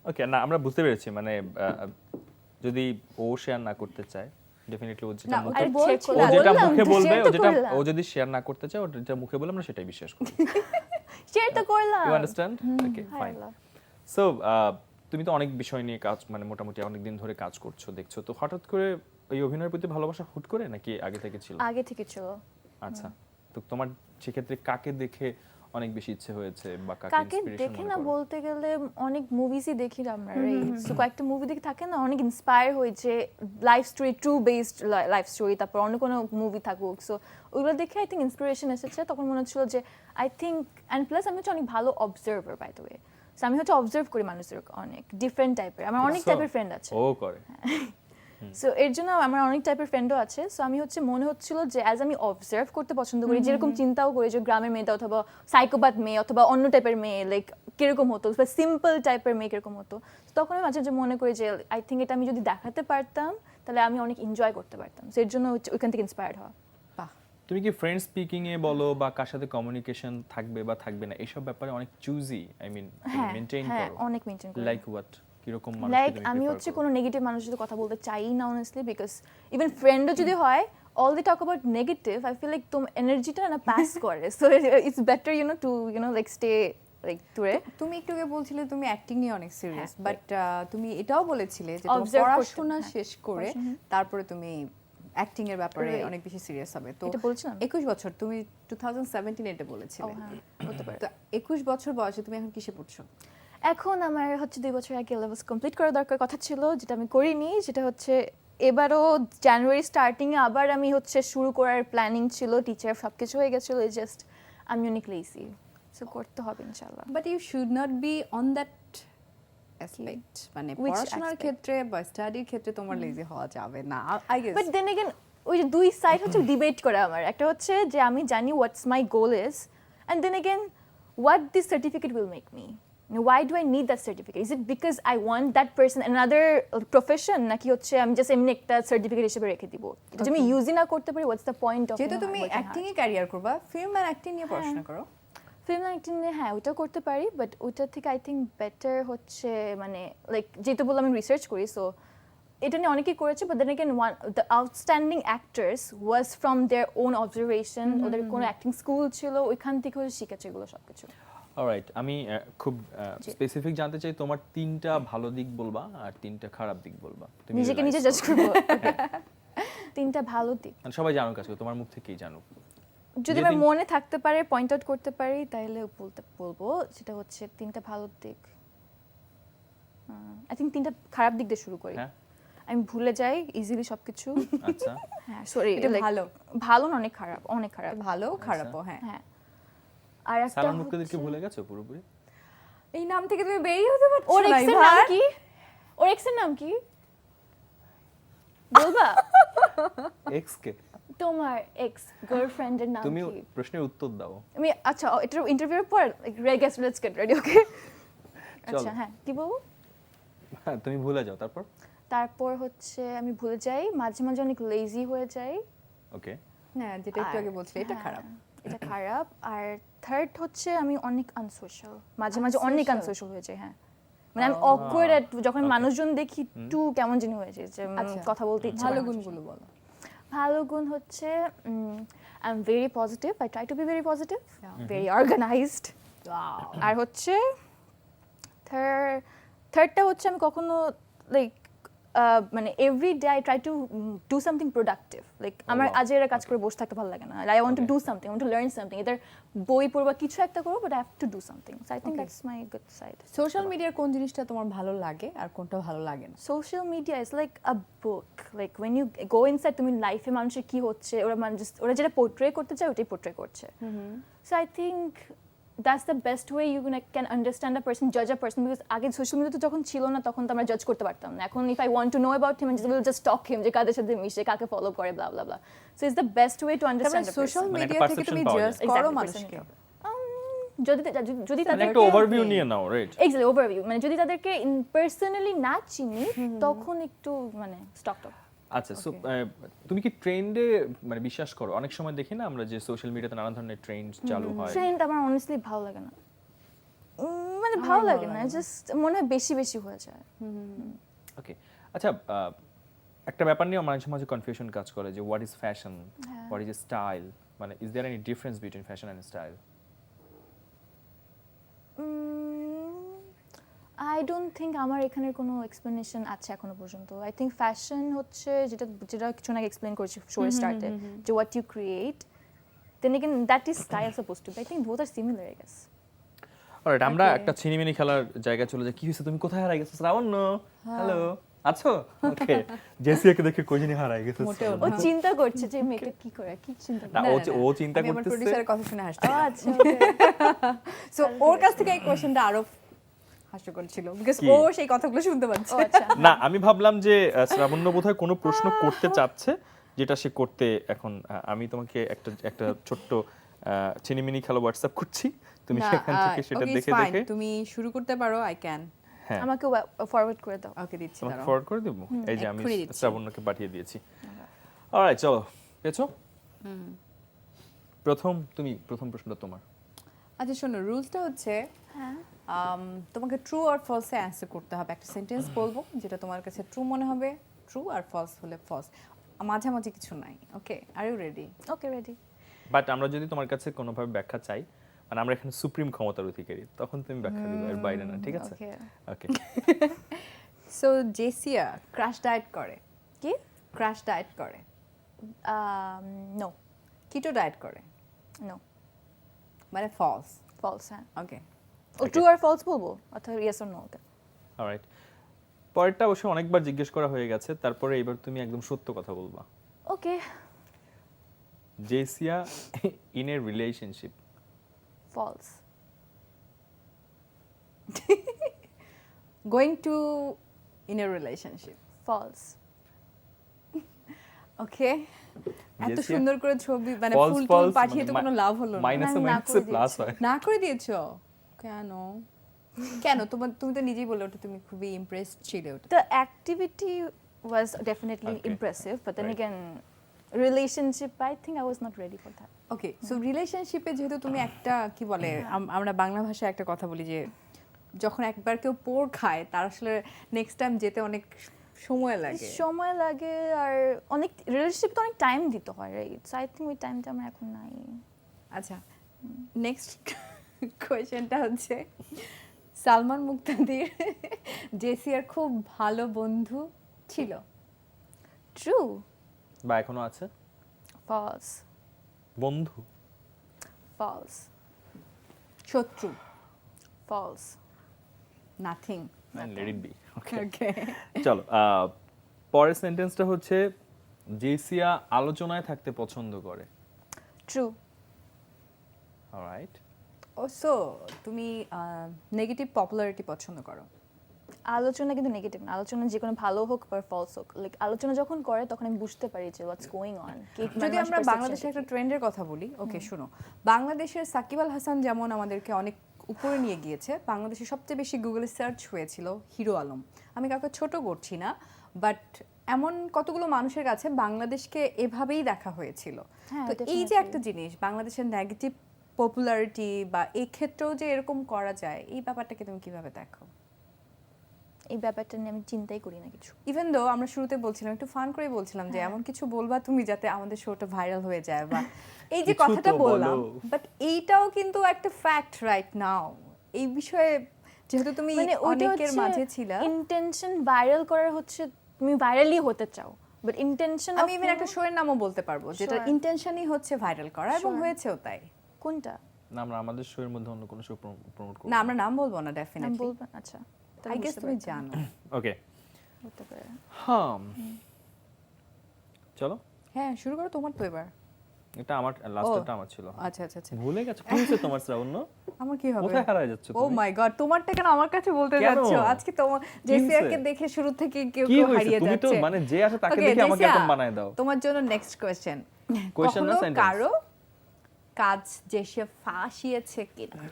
ওকে, না আমরা বুঝতে পেরেছি, মানে যদি ও শেয়ার না করতে চায়, ডেফিনেটলি ও যেটা না, মুখে ওটা বলছি ও না। যেটা বললাম মুখে তো, বলবে, share ও তো যেটা করলাম। ও যদি শেয়ার না করতে চায়, ওটা যেটা মুখে বলে আমরা সেটাই বিশ্বাস করি। শেয়ার তো করলাম। You understand? Okay, hi fine. Allah. So তুমি তো অনেক বিষয় নিয়ে কাজ, মানে মোটামুটি অনেক দিন ধরে কাজ করছো, দেখছো, তো হঠাৎ করে এই অভিনয়ের প্রতি ভালোবাসা হুট করে নাকি আগে থেকে ছিল? আগে থেকে ছিল। আচ্ছা, তো তোমার সেক্ষেত্রে কাকে দেখে অনেক বেশি ইচ্ছে হয়েছে বা কাকে কাকে ইন্সপিরেশন দেখি মনে না করো? বলতে গেলে অনেক মুভিজই দেখি আমরা, সো কয়েকটা মুভি দেখে থাকে না, অনেক ইন্সপায়ার হয়েছে, life story, true based life story, তারপর অন্য কোনো মুভি থাকুক, সো ওইগুলো দেখে আই থিঙ্ক ইন্সপিরেশন এসেছে। তখন মনে হচ্ছিল যে আই থিঙ্ক, অ্যান্ড প্লাস আমি হচ্ছে অনেক ভালো observer by the way, so আমি হচ্ছে অবজার্ভ করি মানুষের অনেক ডিফারেন্ট টাইপের, আমার অনেক So, টাইপের ফ্রেন্ড আছে। ও করে। সো এর জন্য আমার অনেক টাইপের ফ্রেন্ডও আছে। সো আমি হচ্ছে মনে হচ্ছিল যে অ্যাজ আমি অবজার্ভ করতে পছন্দ করি, যেরকম চিন্তাও করি যে গ্রামের মেয়েটা অথবা সাইকোপ্যাথ মেয়ে অথবা অন্য টাইপের মেয়ে লাইক কিরকম হতো, বা সিম্পল টাইপের মেয়ে কিরকম হতো, তখন আমি মাঝে মাঝে মনে করি যে আই থিঙ্ক এটা আমি যদি দেখাতে পারতাম তাহলে আমি অনেক এনজয় করতে পারতাম। সো এর জন্য ওইখান থেকে ইন্সপায়ার্ড হওয়া। বাহ, তুমি কি ফ্রেন্ড স্পিকিং এ বলো বা কার সাথে কমিউনিকেশন থাকবে বা থাকবে না, এইসব ব্যাপারে অনেক চুজি, আই মিন মেইনটেইন হ্যাঁ করো? অনেক মেনটেন করি। লাইক হোয়াট, কিরকম মানুষ? লাইক আমি হচ্ছে কোনো নেগেটিভ মানুষের সাথে কথা বলতে চাই না অনেস্টলি, বিকজ ইভেন ফ্রেন্ডও যদি হয় all the talk about negative, I feel like তোম এনার্জিটা না পাস করে, so it's better to like stay like দূরে। তুমি একটু আগে বলছিলে তুমি অ্যাক্টিং নিয়ে অনেক সিরিয়াস, বাট তুমি এটাও বলেছিলে যে তোমার Observe করতে, পড়াশোনা হ্যাঁ। শেষ করে তারপরে তুমি অ্যাক্টিং এর ব্যাপারে Right. অনেক বেশি সিরিয়াস হবে। তো এটা বলছিলাম? 21 বছর, তুমি 2017 এটা বলেছিলে, হ্যাঁ, হতে পারে। তো 21 বছর বয়সে তুমি এখন কিসে পড়ছো? এখন আমার হচ্ছে 2 বছর আগে লেভেলস কমপ্লিট করা দরকার কথা ছিল, যেটা আমি করিনি, যেটা হচ্ছে এবারও জানুয়ারি স্টার্টিংয়ে আবার আমি হচ্ছে শুরু করার প্ল্যানিং ছিল, টিচার সব কিছু হয়ে গেছিলো, জাস্ট আমি অনেক লেজি, সো করতে হবে ইনশাল্লাহ। But you should not be on that aspect, মানে Which পড়াশোনার aspect? ক্ষেত্রে বা স্টাডির ক্ষেত্রে তোমার লেজি হওয়া যাবে না, I guess. But then again ওই যে দুই সাইড হচ্ছে ডিবেট করে আমার, একটা হচ্ছে যে আমি জানি what's my goal is, and then again what this certificate will make me, why do I need that certificate? Is it because I want that person another profession, নাকি হচ্ছে আমি জাস্ট এমনি একটা সার্টিফিকেট হিসেবে রেখে দিব, এটা আমি ইউজই না করতে পারি, হোয়াটস দ্য পয়েন্ট অফ? যেহেতু তুমি অ্যাক্টিং এ ক্যারিয়ার করবা, ফিল্ম অ্যান্ড অ্যাক্টিং নিয়ে পড়াশোনা করো। ফিল্ম অ্যাক্টিং নিয়ে হ্যাঁ ওটা করতে পারি, বাট ওটার থেকে আই থিঙ্ক বেটার হচ্ছে মানে লাইক যেহেতু বললাম আমি রিসার্চ করি, সো এটা নিয়ে অনেকেই করেছে, but then again the outstanding actors was from their own observation, ওদের কোনো অ্যাক্টিং স্কুল ছিল, ওইখান থেকে হচ্ছে শিখেছে এগুলো সব কিছু। অলরাইট, আমি খুব স্পেসিফিক জানতে চাই, তোমার 3টা ভালো দিক বলবা আর 3টা খারাপ দিক বলবা। তুমি নিজেকে নিজে realize জাজ করবো। 3টা ভালো দিক মানে সবাই জানুক, কাছে তোমার মুখ থেকেই জানুক। যদি আমার মনে থাকতে পারে, পয়েন্ট আউট করতে পারি, তাহলে বলবো সেটা হচ্ছে 3টা ভালো দিক। আই থিঙ্ক 3টা খারাপ দিক দিয়ে শুরু করি। হ্যাঁ, আমি ভুলে যাই ইজিলি সবকিছু। আচ্ছা। হ্যাঁ সরি, এটা ভালো। ভালো না, অনেক খারাপ, অনেক খারাপ। ভালো খারাপও, হ্যাঁ। হ্যাঁ, আর একটা সালাম মুক্তাদিরকে ভুলে গেছো পুরোপুরি? এই নাম থেকে তুমি বেরিয়ে হতে পারছো ওর না এক্সের ইভান? নাম কি? ওর এক্সের নাম কি বলবা? এক্স কে? তোমার এক্স গার্লফ্রেন্ডের নাম তুমি কি? প্রশ্নের উত্তর দাও। আমি আচ্ছা এটা ইন্টারভিউর পর গেস, লেটস গেট রেডি, ওকে? আচ্ছা হ্যাঁ, কি বলবো? হ্যাঁ, তুমি ভুলে যাও, তারপর? তারপর হচ্ছে আমি ভুলে যাই, মাঝে মাঝে অনেক লেজি হয়ে যাই। ওকে, হ্যাঁ, যেটা একটু আগে বলছিলে, এটা হ্যাঁ, খারাপ। এটা খারাপ। আর থার্ড হচ্ছে আমি অনেক আনসোশ্যাল, মাঝে মাঝে অনেক Unsocial? আনসোশ্যাল হয়ে যাই। হ্যাঁ, মানে আমি অকওয়ার্ড, যখন মানুষজন দেখি একটু কেমন জানি হয়ে যায়, যে আচ্ছা, কথা বলতে ইচ্ছা ভালো করে না। গুণগুলো বলো। ভালো গুণ হচ্ছে I am very positive, I try to be very positive, very organised. আর হচ্ছে থার্ডটা হচ্ছে আমি কখনো লাইক মানে every day I try to do something productive, like আমার wow. আজের কাজ করে বসে থাকতে ভালো লাগে না, I want to do something, I want to learn something, এদের বই পড়বা কিছু একটা করবো, but I have to do something, so I think that's my good side. Social মিডিয়ার কোন জিনিসটা তোমার ভালো লাগে আর কোনটা ভালো লাগে না? Social media is like a book, like when you go inside, তুমি লাইফে মানুষের কি হচ্ছে, ওরা যেটা পোর্ট্রে করতে চায় ওটাই পোর্ট্রে করছে। So I think that's the best way you can understand a person, judge a person, because আগে সোশ্যাল মিডিয়া তো যখন ছিল না তখন তো আমরা জাজ করতে পারতাম না। এখন if I want to know about him, I will just stalk him, যে কাদের সাথে মিশে, কাকে ফলো করে, blah blah blah. So it's the best way to understand a person. Social মানে একটা মিডিয়া থেকে perception তুমি পাওয়া জাজ যায়। করো Exactly, মানুষকে। যদি মানে তাদেরকে একটা ওভারভিউ নিয়ে নাও, রাইট? এক্স্যাক্টলি ওভারভিউ, মানে যদি তাদেরকে পার্সোনালি না চিনি তখন একটু মানে স্টক টক। আচ্ছা, সো তুমি কি ট্রেন্ডে মানে বিশ্বাস করো? অনেক সময় দেখি না আমরা যে সোশ্যাল মিডিয়াতে নানা ধরনের ট্রেন্ড চালু হয়। ট্রেন্ড আমার অনেস্টলি ভালো লাগে না, মানে ভালো লাগে না, জাস্ট মনে হয় বেশি বেশি হয়ে যায়। ওকে, আচ্ছা, একটা ব্যাপার নিয়ে মাঝে মাঝে কনফিউশন কাজ করে যে what is fashion, what is style, মানে is there any difference between fashion and style? I don't think আমার এখানের কোনো এক্সপ্লেনেশন আছে এখনো পর্যন্ত। আই থিঙ্ক ফ্যাশন হচ্ছে যেটা কিছু আগে এক্সপ্লেন করেছি শোয়ের স্টার্টে, যে what you create, then again that is style suppose to be. I think both are similar, I guess. Alright, আমরা একটা ছিনিমিনি খেলার জায়গায় চলে যাই। কি হয়েছে, তুমি কোথায় হারাই গেছো? শ্রাবণ্য, হ্যালো, আছো? ওকে, জেসিয়াকে দেখে কই জানি হারাই গেছে। মোটেও ও চিন্তা করছে যে মেয়েটা কি করে, কি চিন্তা না, করে। ও চিন্তা আমি আমার করতেছে। প্রোডিউসারের কথা শুনে হাসছি। আচ্ছা সো ওর কাছ থেকে এই কোশ্চেনটা আরো হাস্যকর ছিল, বিকজ কি? ও সেই কথাগুলো শুনতে পাচ্ছে। ও আচ্ছা, না, আমি ভাবলাম যে শ্রাবণ্য বোধহয় কোনো প্রশ্ন করতে চাচ্ছে, যেটা সে করতে এখন আমি তোমাকে একটা ছোট্ট ছিনিমিনি খেলা হোয়াটসঅ্যাপ করছি, তুমি সেখান থেকে সেটা দেখে দেখে তুমি শুরু করতে পারো। আই ক্যান, হ্যাঁ, আমাকে ফরওয়ার্ড করে দাও। ওকে দিচ্ছি, তোমাকে দাঁড়াও। ফরওয়ার্ড করে দেব। এই যে আমি এক্ষুনি দিচ্ছি। শ্রাবণ্যকে পাঠিয়ে দিয়েছি। অলরাইট, চলো, পেয়েছো? প্রথম প্রশ্নটা তোমার। আচ্ছা শোনো, রুলসটা হচ্ছে তোমাকে ট্রু আর ফলসে অ্যান্সার করতে হবে। একটা সেন্টেন্স বলবো যেটা তোমার কাছে ট্রু মনে হবে, ট্রু, আর ফলস হলে ফলস, মাঝামাঝি কিছু নাই। Okay, are you ready? Okay, ready. But আমরা যদি তোমার কাছে কোনোভাবে ব্যাখ্যা চাই, মানে আমরা এখানে সুপ্রিম ক্ষমতার অধিকারী, তখন তুমি ব্যাখ্যা দিবে, এর বাইরে না, ঠিক আছে? Okay. Okay, so Jessia crash diet করে। কি? ক্র্যাশ ডায়েট করে। নো, কিটো ডায়েট করে, নো, মানে ফলস। ফলস। হ্যাঁ, ওকে, ও ট্রু আর ফলস বলবো অথবা yes or no? Okay, alright. পরেরটা অবশ্য অনেকবার জিজ্ঞেস করা হয়ে গেছে, তারপরে এবার তুমি একদম সত্য কথা বলবা। Okay. Jessia in a relationship false going to in a relationship, false okay. এত Yes, yeah. সুন্দর করে ছবি মানে False, ফুল টুল false, পাঠিয়ে তো মানে কোনো লাভ হলো না। মাইনাসে আমি না মাইনাসে করে প্লাস দিয়েছি। হয়। না করে দিয়েছো কেন? কেন তুমি তো নিজেই বলে ওটা তুমি খুবই ইমপ্রেসড ছিলে ওটা। the activity was definitely Okay. impressive, but then Right. again, relationship, I think I was not ready for that. Okay, so রিলেশনশিপে যেহেতু তুমি একটা কি বলে আমরা বাংলা ভাষায় একটা কথা বলি যে যখন একবার কেউ পোর খায় তার আসলে নেক্সট টাইম যেতে অনেক সময় লাগে। সময় লাগে আর অনেক রিলেশনশিপ তো অনেক টাইম দিতে হয়, রাইট? সো আই থিঙ্ক ওই টাইমটা আমার এখন নাই। আচ্ছা, নেক্সট কোয়েশ্চেনটা হচ্ছে সালমান মুক্তাদির জেসিয়ার খুব ভালো বন্ধু ছিল। ট্রু, বা এখনো আছে ফলস, বন্ধু? ফলস, শত্রু? False. Nothing. Let it be. Okay, okay, চলো পরের সেন্টেন্সটা হচ্ছে জেসিয়া আলোচনায় থাকতে পছন্দ করে। True, alright. ও সো তুমি নেগেটিভ পপুলারিটি পছন্দ করো। আলোচনা কিন্তু নেগেটিভ না, আলোচনা যে কোনো ভালো হোক বা ফলস হোক, লাইক আলোচনা যখন করে তখন আমি বুঝতে পারি যে হোয়াটস গোয়িং অন। যদি আমরা বাংলাদেশের একটা ট্রেন্ডের কথা বলি, ওকে শুনো, বাংলাদেশের সাকিব আল হাসান যেমন আমাদেরকে অনেক উপরে নিয়ে গিয়েছে, বাংলাদেশে সবচেয়ে বেশি গুগলে সার্চ হয়েছিল হিরো আলম। আমি কাউকে ছোট করছি না, বাট এমন কতগুলো মানুষের কাছে বাংলাদেশকে এভাবেই দেখা হয়েছিল। হ্যাঁ, তো এই যে definitely. একটা জিনিস বাংলাদেশের নেগেটিভ পপুলারিটি বা এই ক্ষেত্রেও যে এরকম করা যায়, এই ব্যাপারটাকে তুমি কিভাবে দেখো? এই ব্যাপারটা নিয়ে আমি চিন্তাই করি না কিছু। ইভেন দো আমরা শুরুতে বলছিলাম, একটু ফান করে বলছিলাম যে এমন কিছু বলবা তুমি যাতে আমাদের শোটা ভাইরাল হয়ে যায়, বা এই যে কিছু কথাটা তো বললাম, বলো। বাট এইটাও কিন্তু একটা ফ্যাক্ট রাইট নাও। এই বিষয়ে যেহেতু তুমি মানে অনেকের মাঝে ছিলা, ইন্টেনশন ভাইরাল করার হচ্ছে তুমি ভাইরালই হতে চাও, বাট ইন্টেনশন আমি ইভেন একটা শো এর নামও বলতে পারবো যেটা Sure. ইন্টেনশনই হচ্ছে ভাইরাল করা, এবং Sure. হয়েছেও তাই। কোনটা না, আমরা আমাদের শো এর মধ্যে অন্য কোনো শো প্রমোট করব না, আমরা নাম বলবো না নাম ডেফিনেটলি। বলবেন? আচ্ছা, তাহলে আই গেস বুঝতে তুমি পারতাম। জানো। ওকে, হতে পারে। হ্যাঁ চলো, হ্যাঁ শুরু করো, তোমার তো এবার। এটা আমার লাস্টটা আমার ছিল। আচ্ছা আচ্ছা আচ্ছা, ভুলে গেছো? কি হয়েছে তোমার শ্রাবণ্য? আমার কি হবে? কোথায় হারায় যাচ্ছ ও তুমি? মাই গড, তোমারটা কেন আমার কাছে বলতে কেন? যাচ্ছো? আজকে তোমার জেসিয়াকে হয়েছে? দেখে শুরু থেকে কেউ কি কেউ হয়েছে? হারিয়ে তুমি তো যাচ্ছে। মানে যে আসে তাকে Okay, দেখে আমাকে জেসিয়া, এরকম বানায় দাও। তোমার জন্য নেক্সট কোশ্চেন। Question না কখনো sentence? কারো কাজ জেসিয়া ফাঁসিয়েছে কিনা?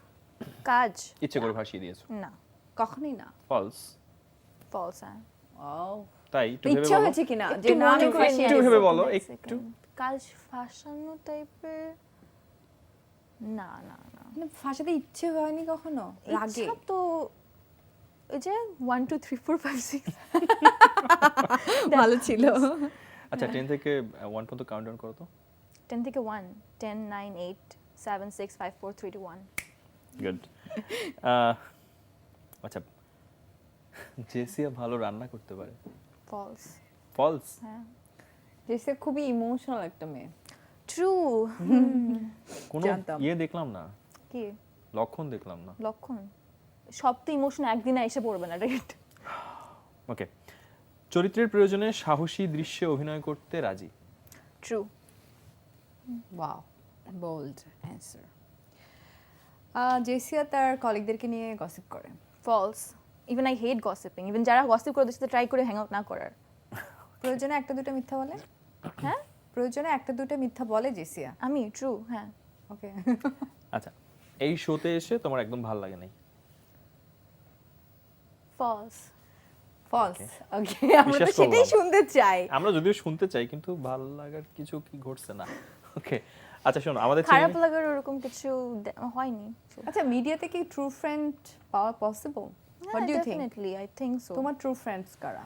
কাজ ইচ্ছে করে ভাসিয়ে দিয়েছো? না, কখনোই না। ফলস। ফলস। হ্যাঁ, ও, তাই একটু ভেবে ইচ্ছা বলো। হয়েছে কিনা যে একটু না মনে আমি করে ফাঁসিয়ে একটু দিবো? ভেবে বলো, One একটু। second. কাজ ফাঁসানো টাইপের না না না, মানে ফাঁসাতে ইচ্ছে হয়নি কখনো রাগে? ইচ্ছা তো ওই যে 1 2 3 4 5 6 ভালো ছিল। আচ্ছা 10 থেকে 1 পর্যন্ত কাউন্ট ডাউন করো তো। 10 থেকে 1 10 9 8 7 6 5 4 3 2 1 গুড। আচ্ছা, জেসিয়া ভালো রান্না করতে পারে? ফলস। ফলস। হ্যাঁ, জেসিয়া খুবই ইমোশনাল একটা মেয়ে। ট্রু। কোনো জানতাম। ইয়ে দেখলাম না, কি লক্ষণ দেখলাম না। লক্ষণ? সব তো ইমোশন একদিনে এসে পড়বে না, রাইট? ওকে, চরিত্রের প্রয়োজনে সাহসী দৃশ্যে অভিনয় করতে রাজি? True. Wow, bold answer. Jessia তার কলিগদেরকে নিয়ে গসিপ করে। False. Even I hate gossiping, even যারা গসিপ করে ওদের সাথে ট্রাই করে হ্যাং আউট না করার। প্রয়োজনে একটা দুটো মিথ্যা বলে? হ্যাঁ, প্রয়োজনে একটা দুটো মিথ্যা বলে জেসিয়া। আমি ট্রু। হ্যাঁ, ওকে, আচ্ছা, এই শোতে এসে তোমার একদম ভালো লাগে নাই? ফলস। ফলস। ওকে, আমরা তো বিশ্বাস সেটাই করলাম। শুনতে চাই। আমরা যদিও শুনতে চাই কিন্তু ভালো লাগার কিছু কি ঘটছে না। ওকে, আচ্ছা শোনো, আমাদের খারাপ লাগার ওরকম কিছু হয়নি। আচ্ছা, মিডিয়াতে কি ট্রু ফ্রেন্ড পাওয়া possible? What do you think? Definitely I think so. তোমার ট্রু ফ্রেন্ডস কারা?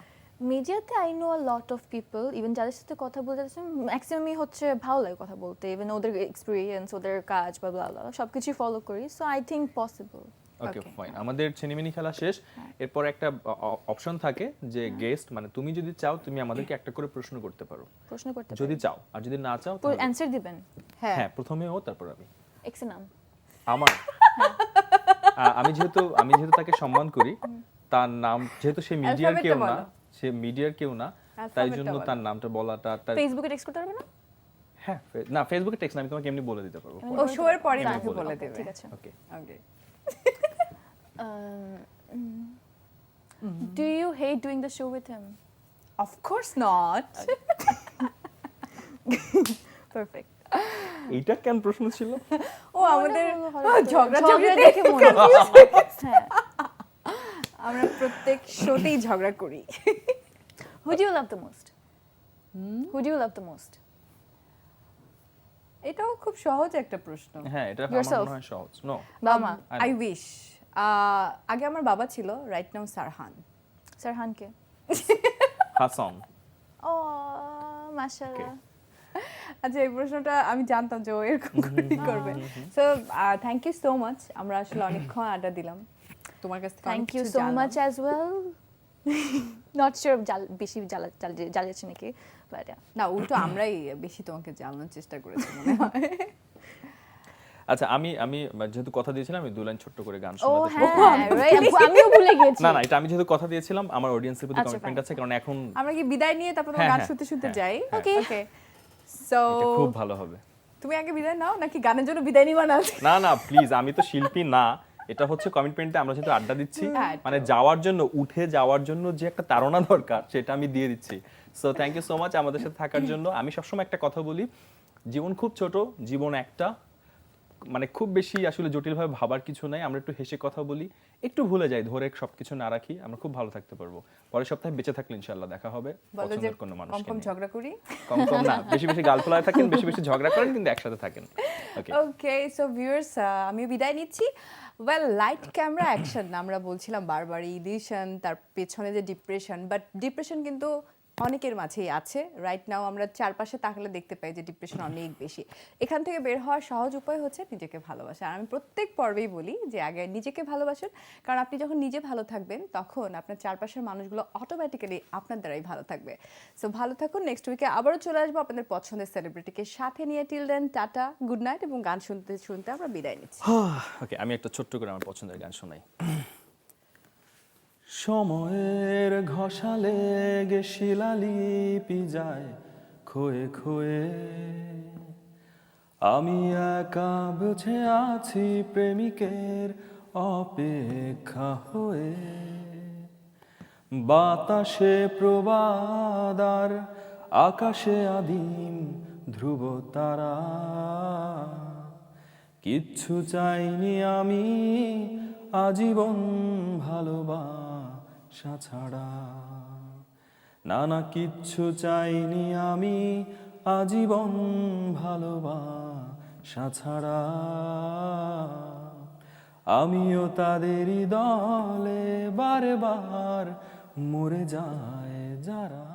মিডিয়াতে I know a lot of people, even যাদের সাথে কথা বলতে ম্যাক্সিমামই হচ্ছে ভালো লাগে কথা বলতে, ইভেন ওদের এক্সপিরিয়েন্স, ওদের কাজ বা ব্লা ব্লা সব কিছুই ফলো করি, so I think possible. Okay Okay. Fine, আমাদের ছেনিমিনি খেলা শেষ। এরপর একটা অপশন থাকে যে গেস্ট, মানে তুমি যদি চাও তুমি আমাদেরকে একটা করে প্রশ্ন করতে পারো, প্রশ্ন করতে যদি চাও, আর যদি না চাও তাহলে- অ্যানসার দিবেন। হ্যাঁ, হ্যাঁ, প্রথমে ও তারপর আমি। এক্সের নাম? আমার আমি যেহেতু তাকে সম্মান করি, তার নাম যেহেতু সে মিডিয়ার Alphabet-টা কেউ না, বলো। সে মিডিয়ার কেউ না, তাই Alphabet-টা জন্য বলো। তার নামটা বলাটা তার। ফেসবুকে টেক্সট করতে পারবে না? হ্যাঁ না ফেসবুকে টেক্সট আমি তোমাকে এমনি বলে দিতে পারবো ও শো এর পরে এমনি আমাকে বলে বলে দাও। দেবে ঠিক আছে। Okay okay Do you hate doing the show with him? Of course not Perfect. এইটা কেন প্রশ্ন ছিল ও আমাদের ঝগড়া ঝগড়া ঝগড়া দেখে মনে হচ্ছে। হ্যাঁ। আমরা প্রত্যেক শোতেই ঝগড়া করি Who do you love the most? Who do you love the most? এটাও খুব সহজ একটা প্রশ্ন হ্যাঁ এটা আমার Yourself. মনে হয় সহজ নো বাবা I আই know. উইশ আগে আমার বাবা ছিল রাইট নাও সারহান সারহানকে। হাসান ও মাশাআল্লাহ। আচ্ছা এই প্রশ্নটা আমি জানতাম যে ও এরকম করেই করবে so thank you so much আমরা আসলে অনেকক্ষণ আড্ডা দিলাম তোমার কাছ থেকে অনেক Thank you কিছু so জানলাম। much as well. Not sure বেশি জ্বালাচ্ছে নাকি, but yeah. না উল্টো আমরাই বেশি তোমাকে জানানোর চেষ্টা করেছি মনে হয় আচ্ছা আমি আমি যেহেতু কথা দিয়েছিলাম আমি 2 লাইন ছোট্ট করে গান ও শোনাতে চাই। হ্যাঁ, right. আমিও ভুলে গেছি। না না এটা আমি যেহেতু কথা দিয়েছিলাম আমার অডিয়েন্সের প্রতি আচ্ছা, কমিটমেন্ট fine. আছে কারণ এখন আমরা কি বিদায় নিয়ে তারপর তোমার হ্যাঁ, গান হ্যাঁ, শুনতে শুনতে হ্যাঁ, যাই হ্যাঁ। ওকে ওকে সো এটা খুব ভালো হবে তুমি আগে বিদায় নাও নাকি গানের জন্য বিদায় নিবা না না না প্লিজ আমি তো শিল্পী না এটা হচ্ছে কমিটমেন্টে আমরা যেহেতু আড্ডা দিচ্ছি হ্যাঁ, মানে যাওয়ার জন্য উঠে যাওয়ার জন্য যে একটা তাড়না দরকার সেটা আমি দিয়ে দিচ্ছি so thank you so much আমাদের সাথে থাকার জন্য আমি সবসময় একটা কথা বলি জীবন খুব ছোট জীবন একটা মানে খুব বেশি আসলে জটিলভাবে ভাবার কিছু নাই আমরা একটু হেসে কথা বলি একটু ভুলে যাই ধরে সবকিছু না রাখি আমরা খুব ভালো থাকতে পারবো পরের সপ্তাহে বেঁচে থাকলে ইনশাআল্লাহ দেখা হবে বলো যে পছন্দের কোনো মানুষ কম কম ঝগড়া করি কম কম না বেশি বেশি গাল ফোলায় থাকেন বেশি বেশি ঝগড়া করেন কিন্তু একসাথে থাকেন ওকে ওকে সো ভিউয়ার্স আমি বিদায় নিচ্ছি ওয়েল লাইট ক্যামেরা অ্যাকশন আমরা বলছিলাম বারবার ইলিউশন তার পেছনে যে ডিপ্রেশন বাট ডিপ্রেশন কিন্তু অনেকের মাঝেই আছে রাইট নাও আমরা চারপাশে তাকালে দেখতে পাই যে ডিপ্রেশন অনেক বেশি এখান থেকে বের হওয়ার সহজ উপায় হচ্ছে নিজেকে ভালোবাসা আর আমি প্রত্যেক পর্বেই বলি যে আগে নিজেকে ভালোবাসুন কারণ আপনি যখন নিজে ভালো থাকবেন তখন আপনার চারপাশের মানুষগুলো অটোমেটিক্যালি আপনার দ্বারাই ভালো থাকবে সো ভালো থাকুন নেক্সট উইকে আবারও চলে আসবো আপনাদের পছন্দের সেলিব্রিটিকে সাথে নিয়ে till then tata good night এবং গান শুনতে শুনতে আমরা বিদায় নিচ্ছি ওকে আমি একটা ছোট্ট করে আমার পছন্দের গান শোনাই সময়ের ঘষালে গে শিলালিপি যায় ক্ষয়ে ক্ষয়ে আমি একা বেঁচে আছি প্রেমিকের অপেক্ষা হয়ে বাতাসে প্রবাদ আর আকাশে আদিম ধ্রুব তারা কিচ্ছু চাইনি আমি আজীবন ভালোবাসা ছাড়া না না কিচ্ছু চাইনি আমি আজীবন ভালোবাসা ছাড়া আমিও তাদেরই দলে বারবার মরে যায় যারা